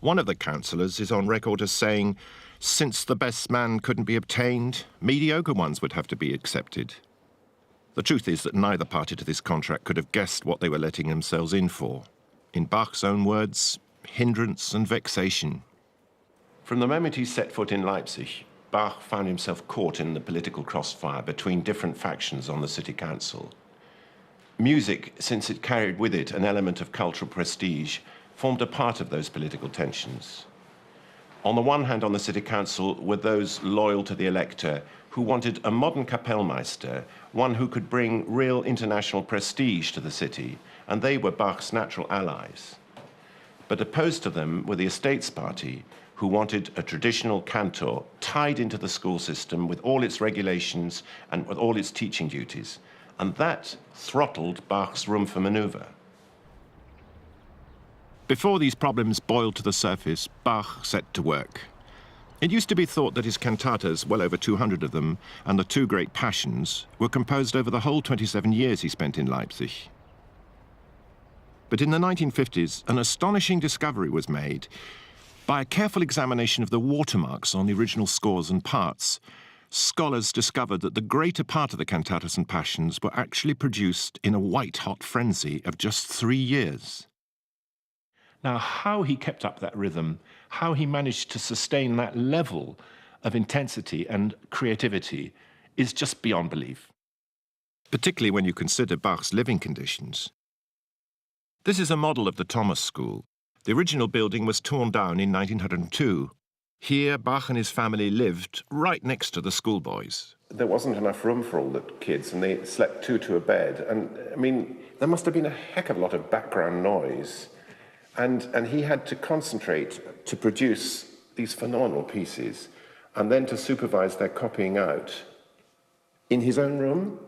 Speaker 13: One of the councillors is on record as saying, since the best man couldn't be obtained, mediocre ones would have to be accepted. The truth is that neither party to this contract could have guessed what they were letting themselves in for. In Bach's own words, hindrance and vexation.
Speaker 6: From the moment he set foot in Leipzig, Bach found himself caught in the political crossfire between different factions on the city council. Music, since it carried with it an element of cultural prestige, formed a part of those political tensions. On the one hand, on the city council were those loyal to the elector who wanted a modern Kapellmeister, one who could bring real international prestige to the city, and they were Bach's natural allies. But opposed to them were the Estates Party, who wanted a traditional cantor tied into the school system with all its regulations and with all its teaching duties, and that throttled Bach's room for maneuver.
Speaker 13: Before these problems boiled to the surface, Bach set to work. It used to be thought that his cantatas, well over 200 of them, and the two great passions, were composed over the whole 27 years he spent in Leipzig. But in the 1950s, an astonishing discovery was made. By a careful examination of the watermarks on the original scores and parts, scholars discovered that the greater part of the cantatas and passions were actually produced in a white-hot frenzy of just 3 years.
Speaker 1: Now, how he kept up that rhythm, how he managed to sustain that level of intensity and creativity is just beyond belief.
Speaker 13: Particularly when you consider Bach's living conditions. This is a model of the Thomas School. The original building was torn down in 1902. Here, Bach and his family lived right next to the schoolboys.
Speaker 6: There wasn't enough room for all the kids, and they slept two to a bed. And, I mean, there must have been a heck of a lot of background noise. And he had to concentrate to produce these phenomenal pieces and then to supervise their copying out in his own room?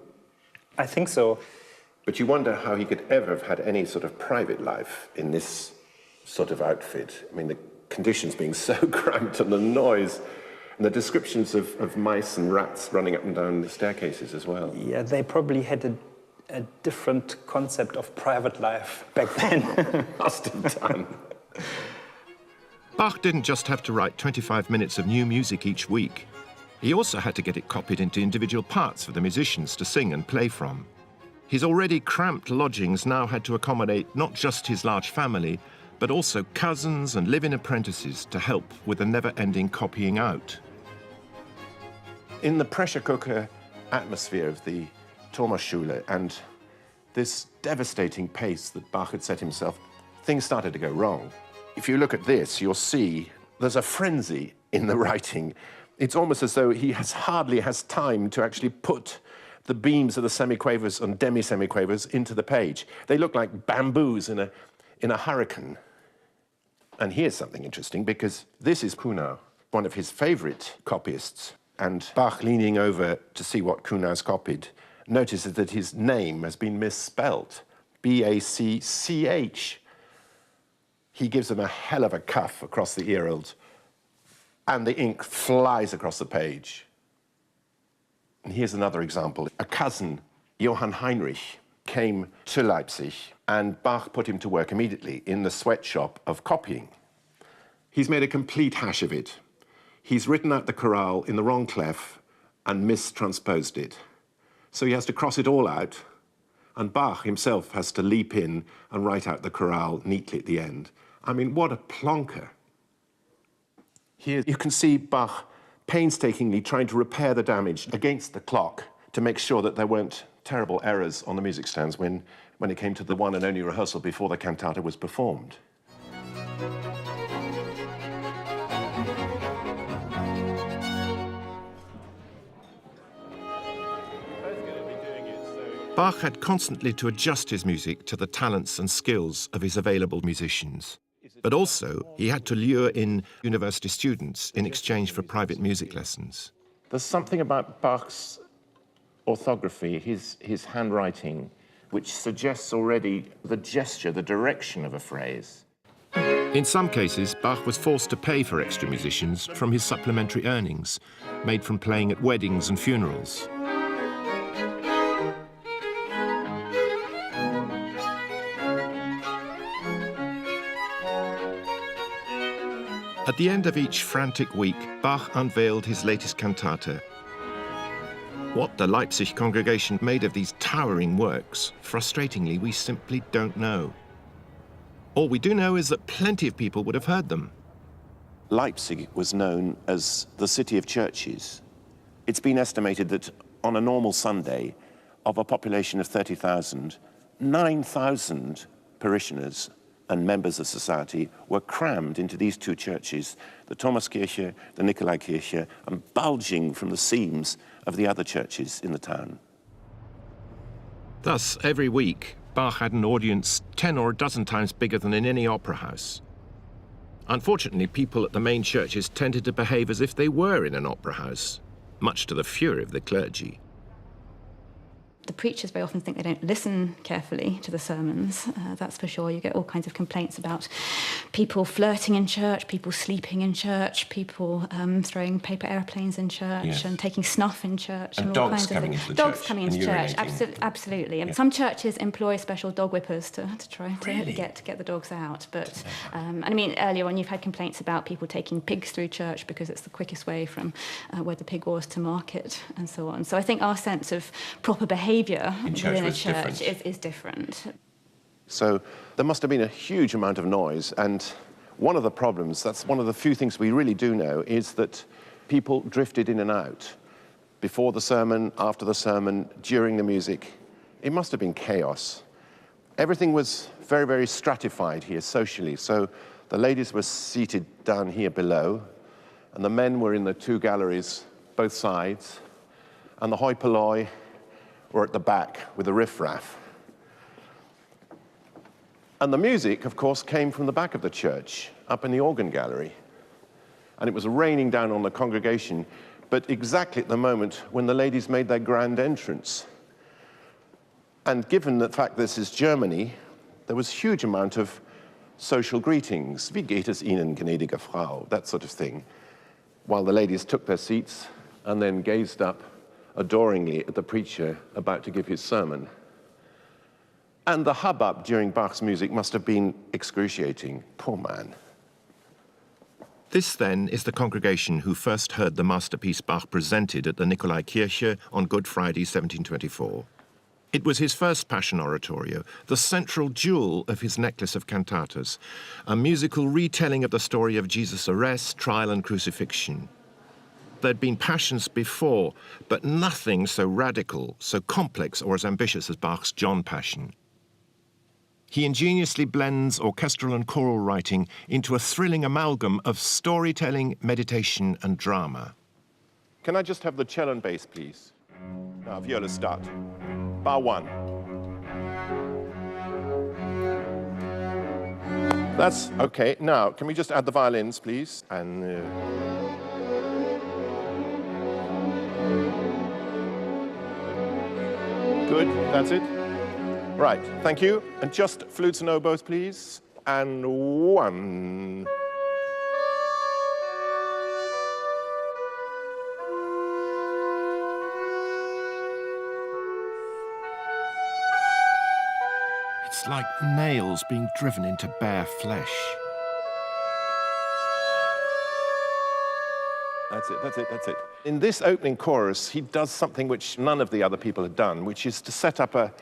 Speaker 15: I think so.
Speaker 6: But you wonder how he could ever have had any sort of private life in this sort of outfit. I mean, the conditions being so cramped and the noise and the descriptions of mice and rats running up and down the staircases as well.
Speaker 15: Yeah, they probably had a different concept of private life back then.
Speaker 6: Must have done.
Speaker 13: Bach didn't just have to write 25 minutes of new music each week. He also had to get it copied into individual parts for the musicians to sing and play from. His already cramped lodgings now had to accommodate not just his large family, but also cousins and live-in apprentices to help with the never-ending copying out.
Speaker 6: In the pressure cooker atmosphere of the Thomasschule and this devastating pace that Bach had set himself, things started to go wrong. If you look at this, you'll see there's a frenzy in the writing. It's almost as though he hardly has time to actually put the beams of the semiquavers and demi-semiquavers into the page. They look like bamboos in a hurricane. And here's something interesting, because this is Kuhnau, one of his favorite copyists. And Bach, leaning over to see what Kuhnau's copied, notices that his name has been misspelt, B-A-C-C-H. He gives him a hell of a cuff across the earlobe, and the ink flies across the page. And here's another example. A cousin, Johann Heinrich, came to Leipzig, and Bach put him to work immediately in the sweatshop of copying. He's made a complete hash of it. He's written out the chorale in the wrong clef and mistransposed it. So he has to cross it all out, and Bach himself has to leap in and write out the chorale neatly at the end. I mean, what a plonker. Here you can see Bach painstakingly trying to repair the damage against the clock to make sure that there weren't terrible errors on the music stands when it came to the one and only rehearsal before the cantata was performed.
Speaker 13: Bach had constantly to adjust his music to the talents and skills of his available musicians. But also, he had to lure in university students in exchange for private music lessons.
Speaker 1: There's something about Bach's orthography, his handwriting, which suggests already the gesture, the direction of a phrase.
Speaker 13: In some cases, Bach was forced to pay for extra musicians from his supplementary earnings, made from playing at weddings and funerals. At the end of each frantic week, Bach unveiled his latest cantata. What the Leipzig congregation made of these towering works, frustratingly, we simply don't know. All we do know is that plenty of people would have heard them.
Speaker 6: Leipzig was known as the city of churches. It's been estimated that on a normal Sunday, of a population of 30,000, 9,000 parishioners and members of society were crammed into these two churches, the Thomaskirche, the Nikolaikirche, and bulging from the seams of the other churches in the town.
Speaker 13: Thus, every week, Bach had an audience 10 or a dozen times bigger than in any opera house. Unfortunately, people at the main churches tended to behave as if they were in an opera house, much to the fury of the clergy.
Speaker 16: The preachers very often think they don't listen carefully to the sermons, that's for sure. You get all kinds of complaints about people flirting in church, people sleeping in church, people throwing paper airplanes in church, yes, and taking snuff in church.
Speaker 6: And
Speaker 16: all
Speaker 6: dogs
Speaker 16: kinds
Speaker 6: coming
Speaker 16: of
Speaker 6: into the
Speaker 16: dogs
Speaker 6: church.
Speaker 16: Coming into church, absolutely. And some churches employ special dog whippers to try to get the dogs out. But, and I mean, earlier on you've had complaints about people taking pigs through church because it's the quickest way from where the pig was to market and so on. So I think our sense of proper behaviour within a church is different.
Speaker 6: So there must have been a huge amount of noise, and one of the problems, that's one of the few things we really do know, is that people drifted in and out before the sermon, after the sermon, during the music. It must have been chaos. Everything was very, very stratified here socially. So the ladies were seated down here below, and the men were in the two galleries, both sides, and the hoi polloi were at the back with the riffraff. And the music, of course, came from the back of the church, up in the organ gallery. And it was raining down on the congregation, but exactly at the moment when the ladies made their grand entrance. And given the fact this is Germany, there was a huge amount of social greetings, wie geht es Ihnen, gnädige Frau, that sort of thing, while the ladies took their seats and then gazed up adoringly at the preacher about to give his sermon. And the hubbub during Bach's music must have been excruciating. Poor man.
Speaker 13: This, then, is the congregation who first heard the masterpiece Bach presented at the Nikolaikirche on Good Friday, 1724. It was his first Passion Oratorio, the central jewel of his necklace of cantatas, a musical retelling of the story of Jesus' arrest, trial, and crucifixion. There'd been passions before, but nothing so radical, so complex or as ambitious as Bach's John Passion. He ingeniously blends orchestral and choral writing into a thrilling amalgam of storytelling, meditation and drama.
Speaker 6: Can I just have the cello and bass, please? Now, viola start. Bar 1. That's okay. Now, can we just add the violins, please? And good, that's it. Right, thank you. And just flutes and oboes, please. And 1.
Speaker 13: It's like nails being driven into bare flesh.
Speaker 6: That's it, that's it, that's it. In this opening chorus, he does something which none of the other people had done, which is to set up a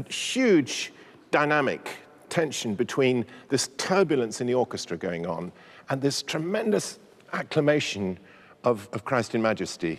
Speaker 6: huge dynamic tension between this turbulence in the orchestra going on and this tremendous acclamation of Christ in Majesty.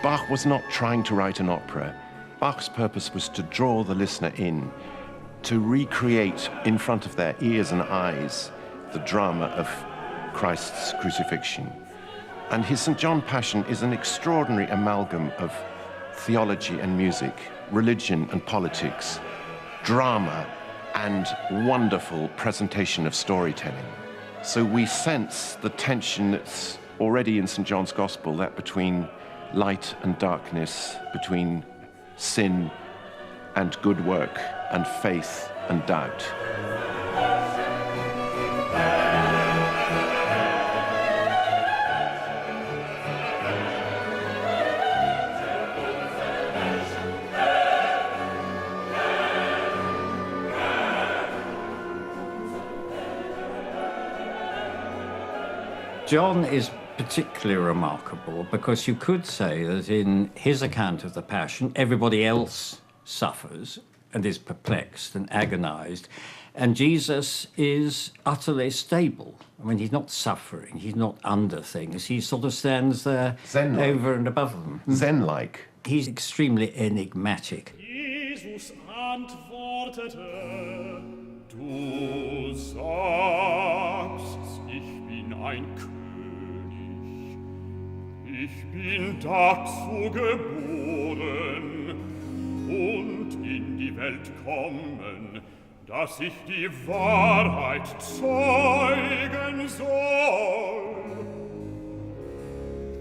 Speaker 6: Bach was not trying to write an opera. Bach's purpose was to draw the listener in, to recreate in front of their ears and eyes the drama of Christ's crucifixion. And his St. John Passion is an extraordinary amalgam of theology and music, religion and politics, drama and wonderful presentation of storytelling. So we sense the tension that's already in St. John's Gospel, that between light and darkness, between sin and good work, and faith and doubt.
Speaker 17: John is particularly remarkable because you could say that in his account of the Passion, everybody else suffers and is perplexed and agonized, and Jesus is utterly stable. I mean, he's not suffering, he's not under things, he sort of stands there
Speaker 6: Zen-like.
Speaker 17: over and above them.
Speaker 6: Zen-like.
Speaker 17: He's extremely enigmatic.
Speaker 11: Jesus antwortete, du sagst, ich bin ein König. Ich bin dazu geboren und in die Welt kommen, dass ich die Wahrheit zeugen soll.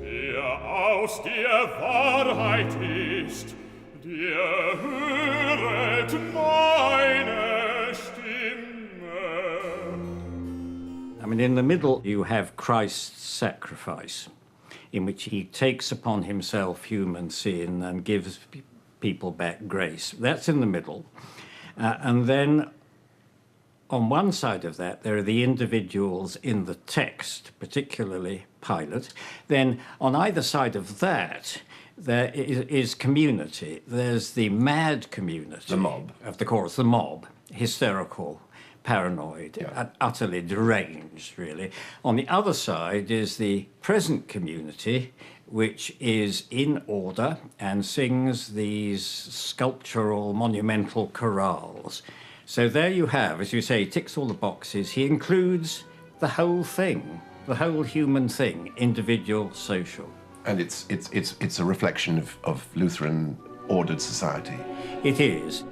Speaker 11: Wer aus der Wahrheit ist, der höret meine Stimme.
Speaker 17: I mean, in the middle, you have Christ's sacrifice. in which he takes upon himself human sin and gives people back grace. That's in the middle. And then on one side of that, there are the individuals in the text, particularly Pilate. Then on either side of that, there is community. There's the mad community.
Speaker 6: The mob.
Speaker 17: Of the chorus, the mob, hysterical, paranoid, utterly deranged, really. On the other side is the present community, which is in order and sings these sculptural, monumental chorales. So there you have, as you say, ticks all the boxes. He includes the whole thing, the whole human thing, individual, social.
Speaker 6: And it's a reflection of Lutheran ordered society.
Speaker 17: It is.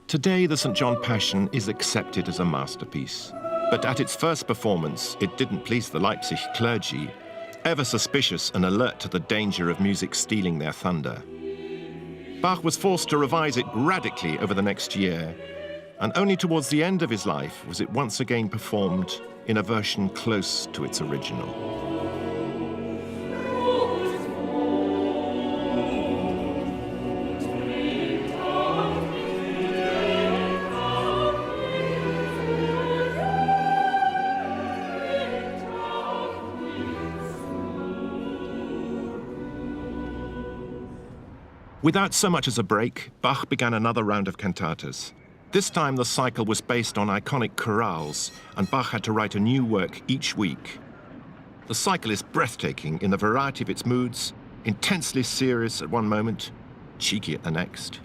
Speaker 13: Today, the St. John Passion is accepted as a masterpiece. But at its first performance, it didn't please the Leipzig clergy, ever suspicious and alert to the danger of music stealing their thunder. Bach was forced to revise it radically over the next year, and only towards the end of his life was it once again performed in a version close to its original. Without so much as a break, Bach began another round of cantatas. This time the cycle was based on iconic chorales, and Bach had to write a new work each week. The cycle is breathtaking in the variety of its moods, intensely serious at one moment, cheeky at the next.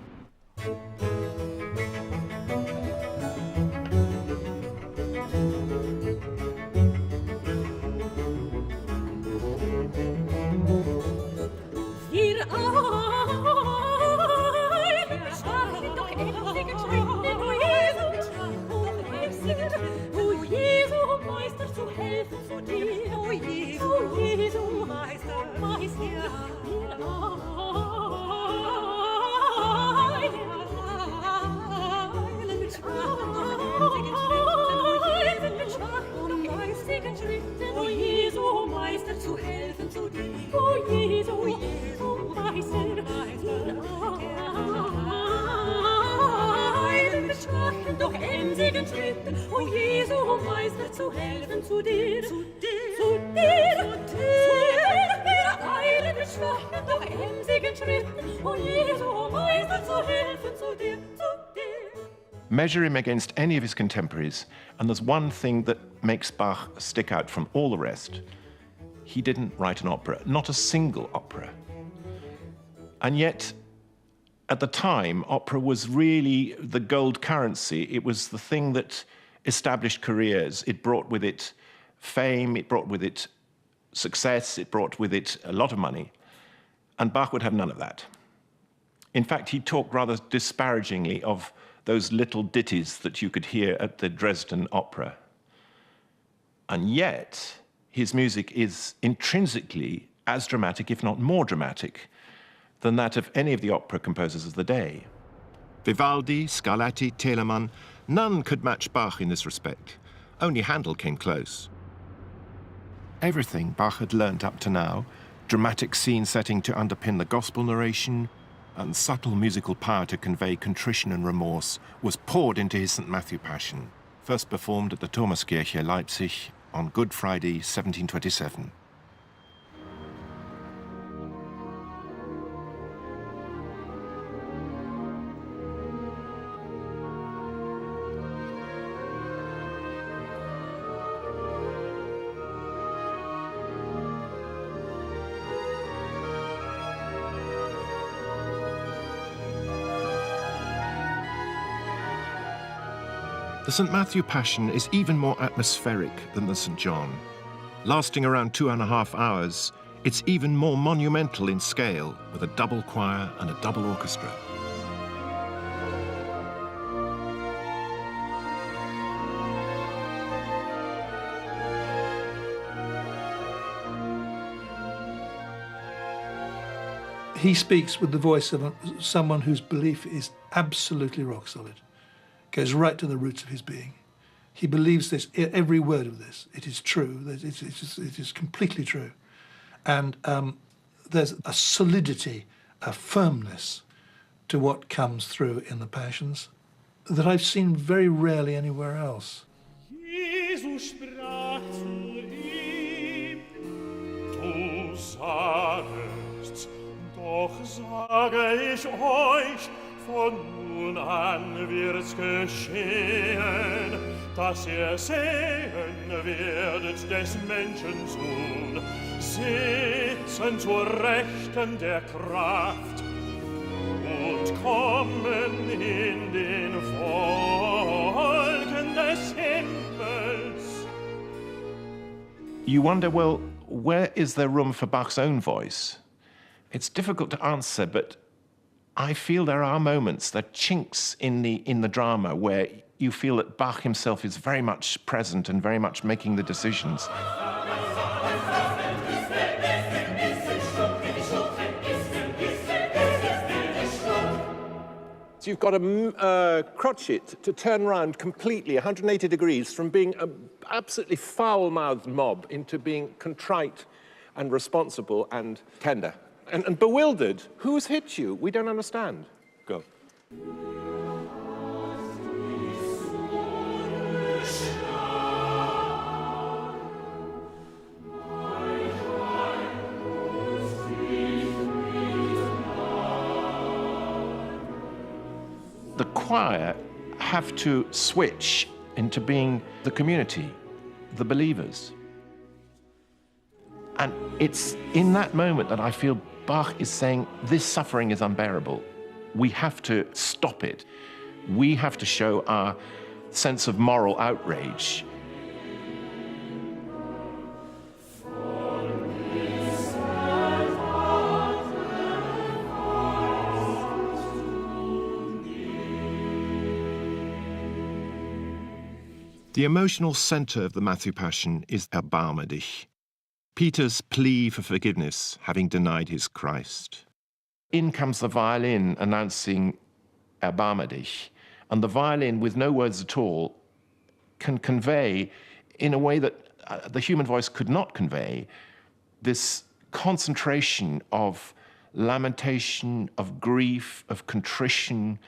Speaker 13: Measure him against any of his contemporaries, and there's one thing that makes Bach stick out from all the rest. He didn't write an opera, not a single opera. And yet, at the time, opera was really the gold currency. It was the thing that established careers. It brought with it fame, it brought with it success, it brought with it a lot of money. And Bach would have none of that. In fact, he talked rather disparagingly of those little ditties that you could hear at the Dresden Opera. And yet, his music is intrinsically as dramatic, if not more dramatic, than that of any of the opera composers of the day. Vivaldi, Scarlatti, Telemann, none could match Bach in this respect. Only Handel came close. Everything Bach had learnt up to now, dramatic scene setting to underpin the gospel narration, and subtle musical power to convey contrition and remorse, was poured into his St. Matthew Passion, first performed at the Thomaskirche, Leipzig, on Good Friday, 1727. The St. Matthew Passion is even more atmospheric than the St. John. Lasting around 2.5 hours, it's even more monumental in scale, with a double choir and a double orchestra.
Speaker 5: He speaks with the voice of someone whose belief is absolutely rock solid, goes right to the roots of his being. He believes this, every word of this. It is true, it is completely true. And there's a solidity, a firmness to what comes through in the Passions that I've seen very rarely anywhere else.
Speaker 11: Jesus sprach zu ihm, du sagst, doch sage ich euch, von nun an wird's geschehen, dass ihr sehen werdet des Menschen Sohn, sitzen zur Rechten der Kraft und kommen in den Wolken des Himmels.
Speaker 1: You wonder, well, where is there room for Bach's own voice? It's difficult to answer, but I feel there are moments, there are chinks in the drama where you feel that Bach himself is very much present and very much making the decisions.
Speaker 13: So you've got a crotchet to turn around completely 180 degrees from being an absolutely foul-mouthed mob into being contrite and responsible and tender. And bewildered. Who's hit you? We don't understand. Go.
Speaker 1: The choir have to switch into being the community, the believers. And it's in that moment that I feel Bach is saying, this suffering is unbearable. We have to stop it. We have to show our sense of moral outrage.
Speaker 13: The emotional center of the Matthew Passion is Erbarme dich, Peter's plea for forgiveness, having denied his Christ.
Speaker 1: In comes the violin announcing Erbarme dich, and the violin, with no words at all, can convey, in a way that the human voice could not convey, this concentration of lamentation, of grief, of contrition,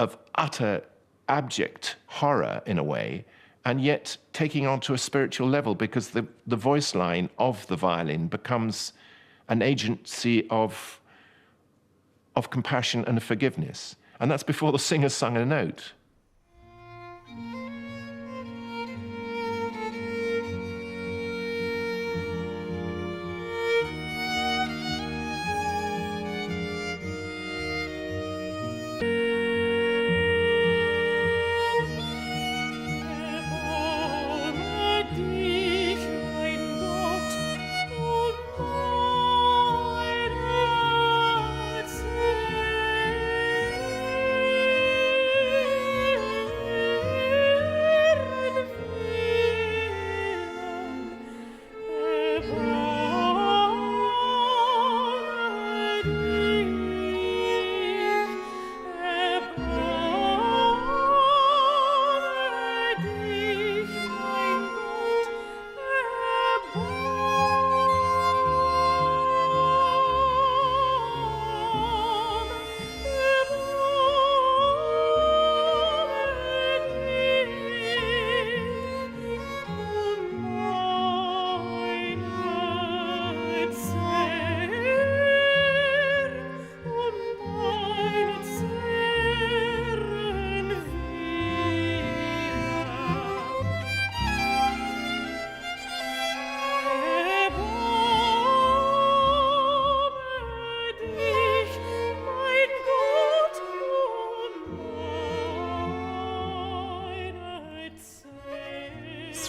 Speaker 1: of utter abject horror, in a way, and yet taking on to a spiritual level, because the voice line of the violin becomes an agency of compassion and of forgiveness. And that's before the singer's sung a note.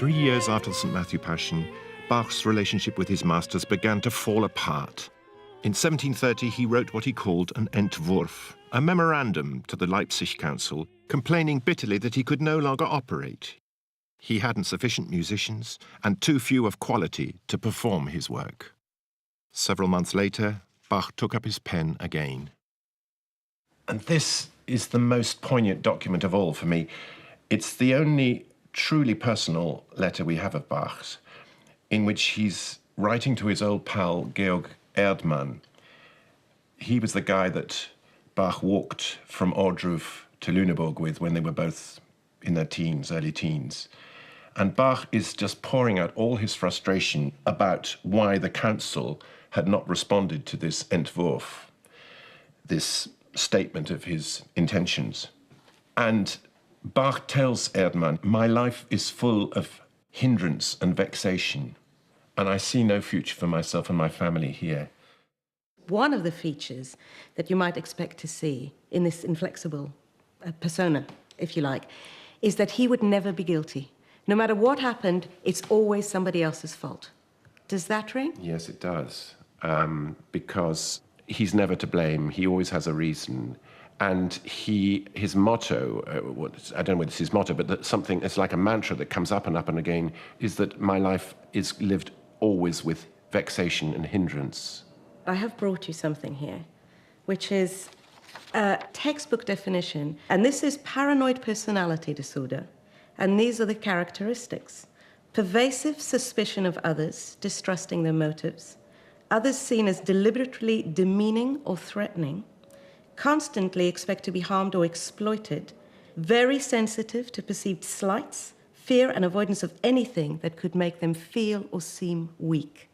Speaker 13: 3 years after the St. Matthew Passion, Bach's relationship with his masters began to fall apart. In 1730, he wrote what he called an Entwurf, a memorandum to the Leipzig Council, complaining bitterly that he could no longer operate. He hadn't sufficient musicians and too few of quality to perform his work. Several months later, Bach took up his pen again.
Speaker 6: And this is the most poignant document of all for me. It's the only truly personal letter we have of Bach's, in which he's writing to his old pal, Georg Erdmann. He was the guy that Bach walked from Ohrdruf to Lüneburg with when they were both in their teens, early teens. And Bach is just pouring out all his frustration about why the council had not responded to this Entwurf, this statement of his intentions. And Bach tells Erdmann, "My life is full of hindrance and vexation, and I see no future for myself and my family here."
Speaker 8: One of the features that you might expect to see in this inflexible persona, if you like, is that he would never be guilty. No matter what happened, it's always somebody else's fault. Does that ring?
Speaker 6: Yes, it does. Because he's never to blame. He always has a reason. And his motto, I don't know whether it's his motto, but it's like a mantra that comes up and again, is that my life is lived always with vexation and hindrance.
Speaker 8: I have brought you something here, which is a textbook definition. And this is paranoid personality disorder. And these are the characteristics: pervasive suspicion of others, distrusting their motives, others seen as deliberately demeaning or threatening, constantly expect to be harmed or exploited, very sensitive to perceived slights, fear and avoidance of anything that could make them feel or seem weak.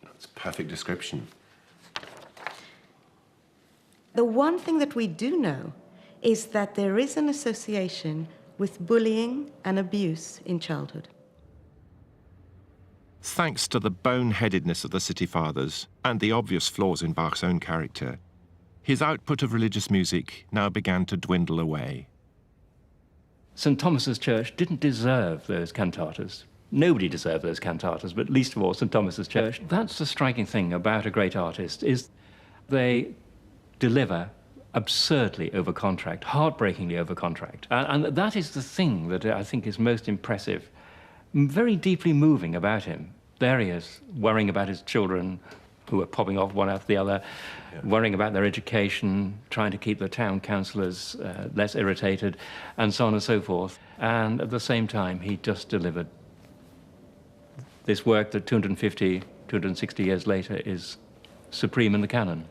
Speaker 6: That's a perfect description.
Speaker 8: The one thing that we do know is that there is an association with bullying and abuse in childhood.
Speaker 13: Thanks to the boneheadedness of the City Fathers and the obvious flaws in Bach's own character, his output of religious music now began to dwindle away.
Speaker 7: St. Thomas's Church didn't deserve those cantatas. Nobody deserved those cantatas, but least of all St. Thomas's Church. That's the striking thing about a great artist, is they deliver absurdly over contract, heartbreakingly over contract. And that is the thing that I think is most impressive, very deeply moving about him. There he is, worrying about his children, who are popping off one after the other, worrying about their education, trying to keep the town councillors less irritated, and so on and so forth. And at the same time, he just delivered this work that 250, 260 years later is supreme in the canon.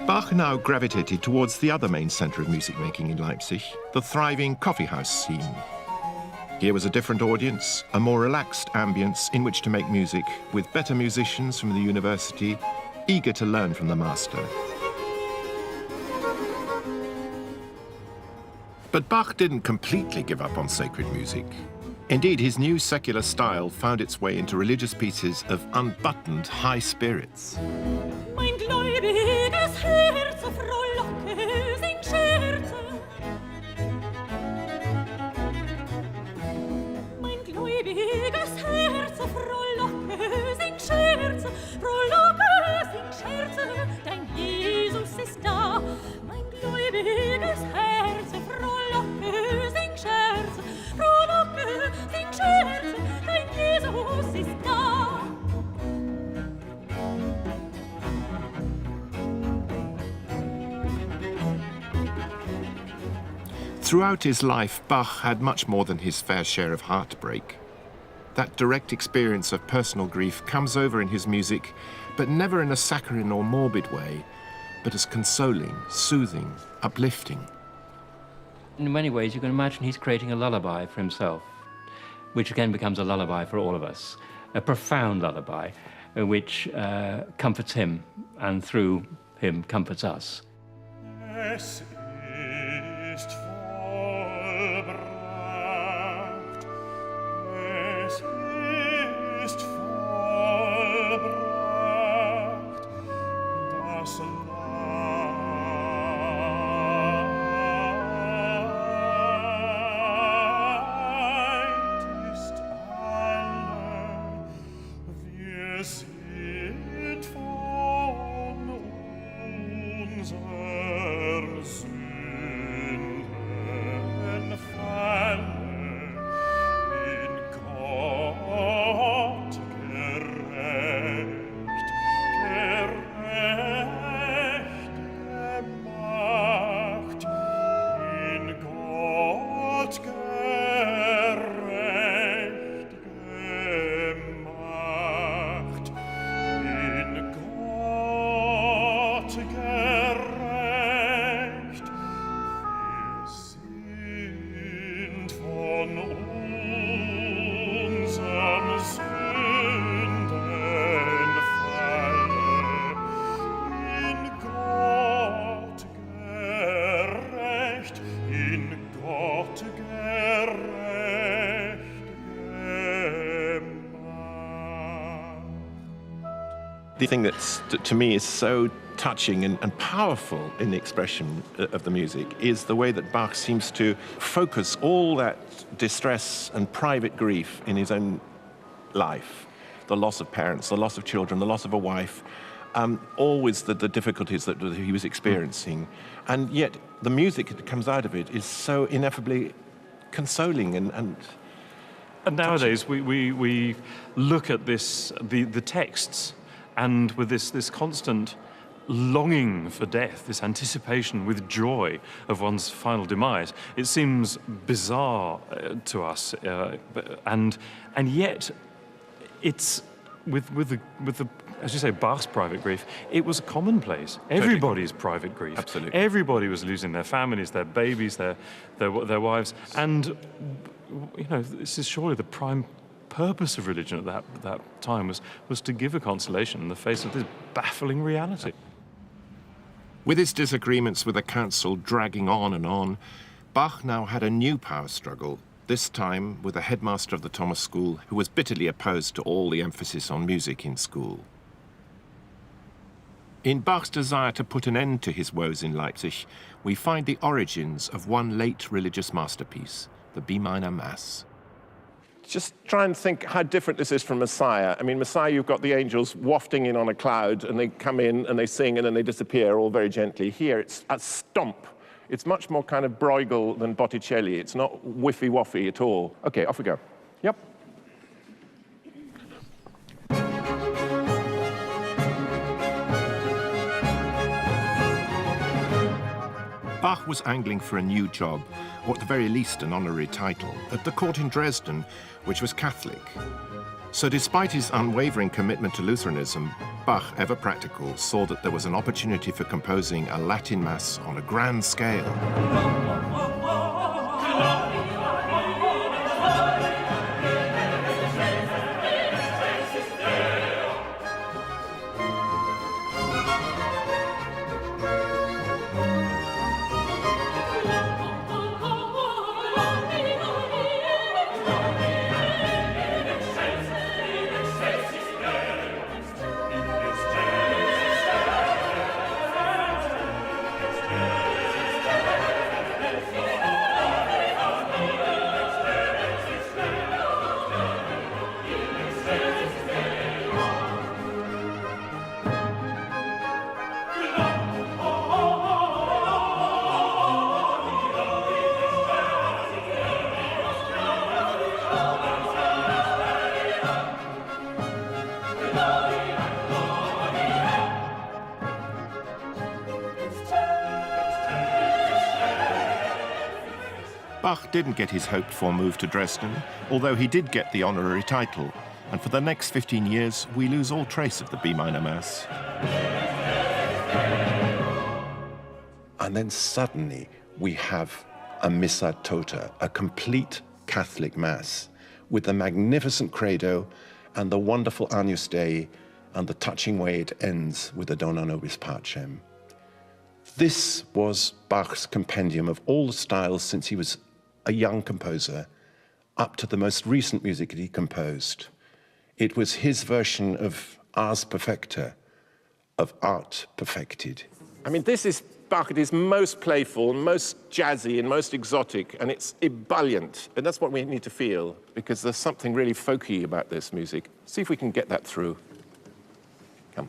Speaker 13: Bach now gravitated towards the other main centre of music making in Leipzig, the thriving coffeehouse scene. Here was a different audience, a more relaxed ambience in which to make music, with better musicians from the university, eager to learn from the master. But Bach didn't completely give up on sacred music. Indeed, his new secular style found its way into religious pieces of unbuttoned high spirits.
Speaker 11: Mein gläubiges Herz frohlocke, sing Scherze. Mein gläubiges Herz frohlocke, sing Scherze. Frohlocke, sing Scherze, dein Jesus ist da. Mein gläubiges Herz frohlocke, sing Scherze. Frohlocke, sing Scherze, dein Jesus ist da.
Speaker 13: Throughout his life, Bach had much more than his fair share of heartbreak. That direct experience of personal grief comes over in his music, but never in a saccharine or morbid way, but as consoling, soothing, uplifting.
Speaker 7: In many ways, you can imagine he's creating a lullaby for himself, which again becomes a lullaby for all of us, a profound lullaby, which comforts him, and through him comforts us.
Speaker 11: Es ist vollbracht. Es ist vollbracht. Das
Speaker 13: The thing that's, to me, is so touching and powerful in the expression of the music is the way that Bach seems to focus all that distress and private grief in his own life. The loss of parents, the loss of children, the loss of a wife, always the difficulties that he was experiencing. And yet the music that comes out of it is so ineffably consoling and
Speaker 18: nowadays we look at this, the texts, and with this constant longing for death, this anticipation with joy of one's final demise, it seems bizarre to us, and yet it's with the as you say, Bach's private grief, it was commonplace. Everybody's private grief.
Speaker 13: Absolutely.
Speaker 18: Everybody was losing their families, their babies, their wives, and you know, this is surely the prime purpose of religion at that time was to give a consolation in the face of this baffling reality.
Speaker 13: With his disagreements with the council dragging on and on, Bach now had a new power struggle, this time with the headmaster of the Thomas School, who was bitterly opposed to all the emphasis on music in school. In Bach's desire to put an end to his woes in Leipzig, we find the origins of one late religious masterpiece, the B minor Mass.
Speaker 1: Just try and think how different this is from Messiah. I mean, Messiah, you've got the angels wafting in on a cloud, and they come in and they sing and then they disappear all very gently. Here, it's a stomp. It's much more kind of Bruegel than Botticelli. It's not whiffy-waffy at all. Okay, off we go. Yep.
Speaker 13: Bach was angling for a new job, or at the very least an honorary title, at the court in Dresden, which was Catholic. So despite his unwavering commitment to Lutheranism, Bach, ever practical, saw that there was an opportunity for composing a Latin Mass on a grand scale. Bach didn't get his hoped-for move to Dresden, although he did get the honorary title, and for the next 15 years, we lose all trace of the B minor Mass.
Speaker 6: And then suddenly we have a Missa Tota, a complete Catholic Mass, with the magnificent credo and the wonderful Agnus Dei and the touching way it ends with the Dona Nobis Pacem. This was Bach's compendium of all the styles since he was a young composer, up to the most recent music that he composed. It was his version of Ars Perfecta, of art perfected.
Speaker 1: I mean, this is Bach at his most playful, most jazzy, and most exotic, and it's ebullient. And that's what we need to feel, because there's something really folky about this music. See if we can get that through. Come.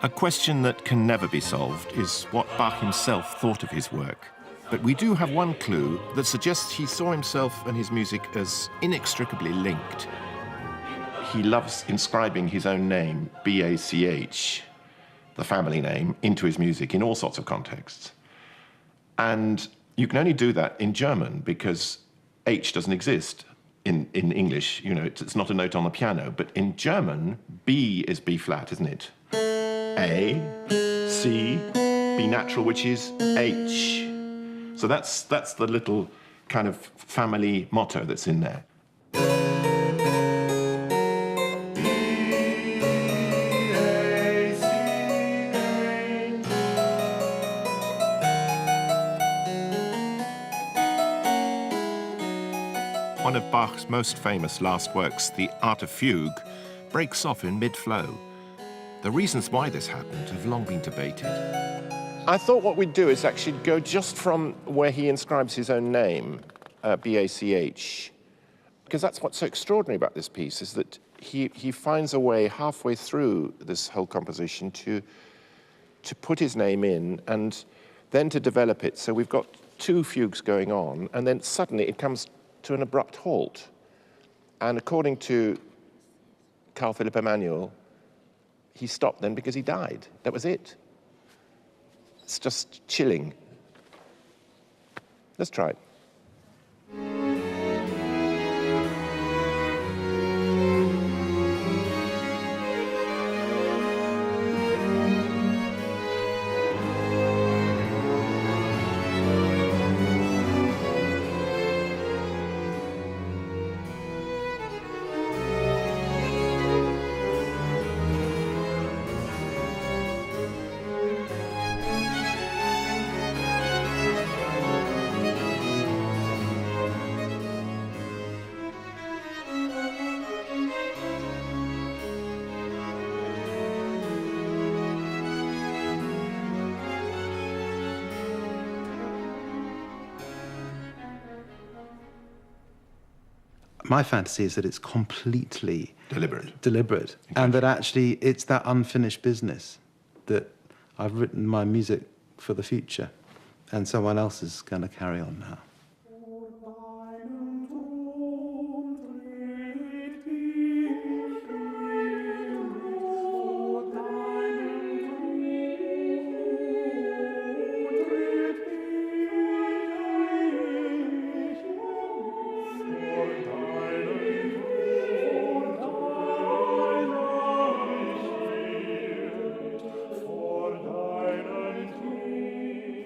Speaker 13: A question that can never be solved is what Bach himself thought of his work. But we do have one clue that suggests he saw himself and his music as inextricably linked.
Speaker 6: He loves inscribing his own name, B-A-C-H, the family name, into his music in all sorts of contexts. And you can only do that in German because H doesn't exist in English. You know, it's not a note on the piano. But in German, B is B flat, isn't it? A, C, B natural, which is H. So that's the little kind of family motto that's in there.
Speaker 13: One of Bach's most famous last works, the Arte Fugue, breaks off in mid-flow. The reasons why this happened have long been debated.
Speaker 6: I thought what we'd do is actually go just from where he inscribes his own name, B-A-C-H, because that's what's so extraordinary about this piece, is that he finds a way halfway through this whole composition to put his name in and then to develop it. So we've got two fugues going on, and then suddenly it comes to an abrupt halt. And according to Carl Philipp Emanuel, he stopped then because he died. That was it. It's just chilling. Let's try it.
Speaker 12: My fantasy is that it's completely
Speaker 6: deliberate,
Speaker 12: and that actually it's that unfinished business that I've written my music for the future, and someone else is going to carry on now.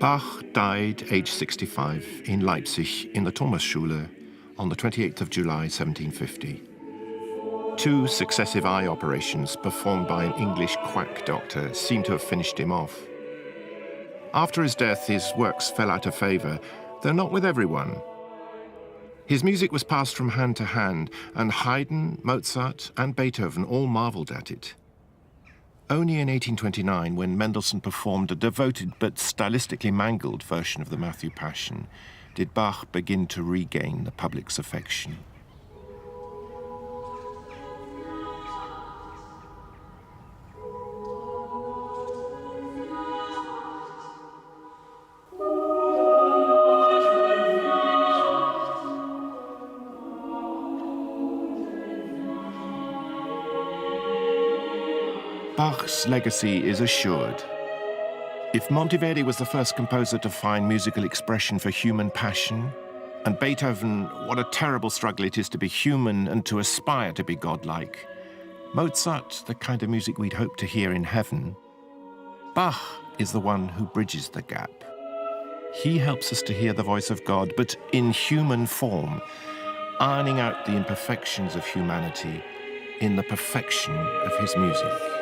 Speaker 13: Bach died aged 65 in Leipzig in the Thomasschule on the 28th of July 1750. 2 successive eye operations performed by an English quack doctor seem to have finished him off. After his death, his works fell out of favor, though not with everyone. His music was passed from hand to hand, and Haydn, Mozart, and Beethoven all marveled at it. Only in 1829, when Mendelssohn performed a devoted but stylistically mangled version of the Matthew Passion, did Bach begin to regain the public's affection. Bach's legacy is assured. If Monteverdi was the first composer to find musical expression for human passion, and Beethoven, what a terrible struggle it is to be human and to aspire to be godlike, Mozart, the kind of music we'd hope to hear in heaven, Bach is the one who bridges the gap. He helps us to hear the voice of God, but in human form, ironing out the imperfections of humanity in the perfection of his music.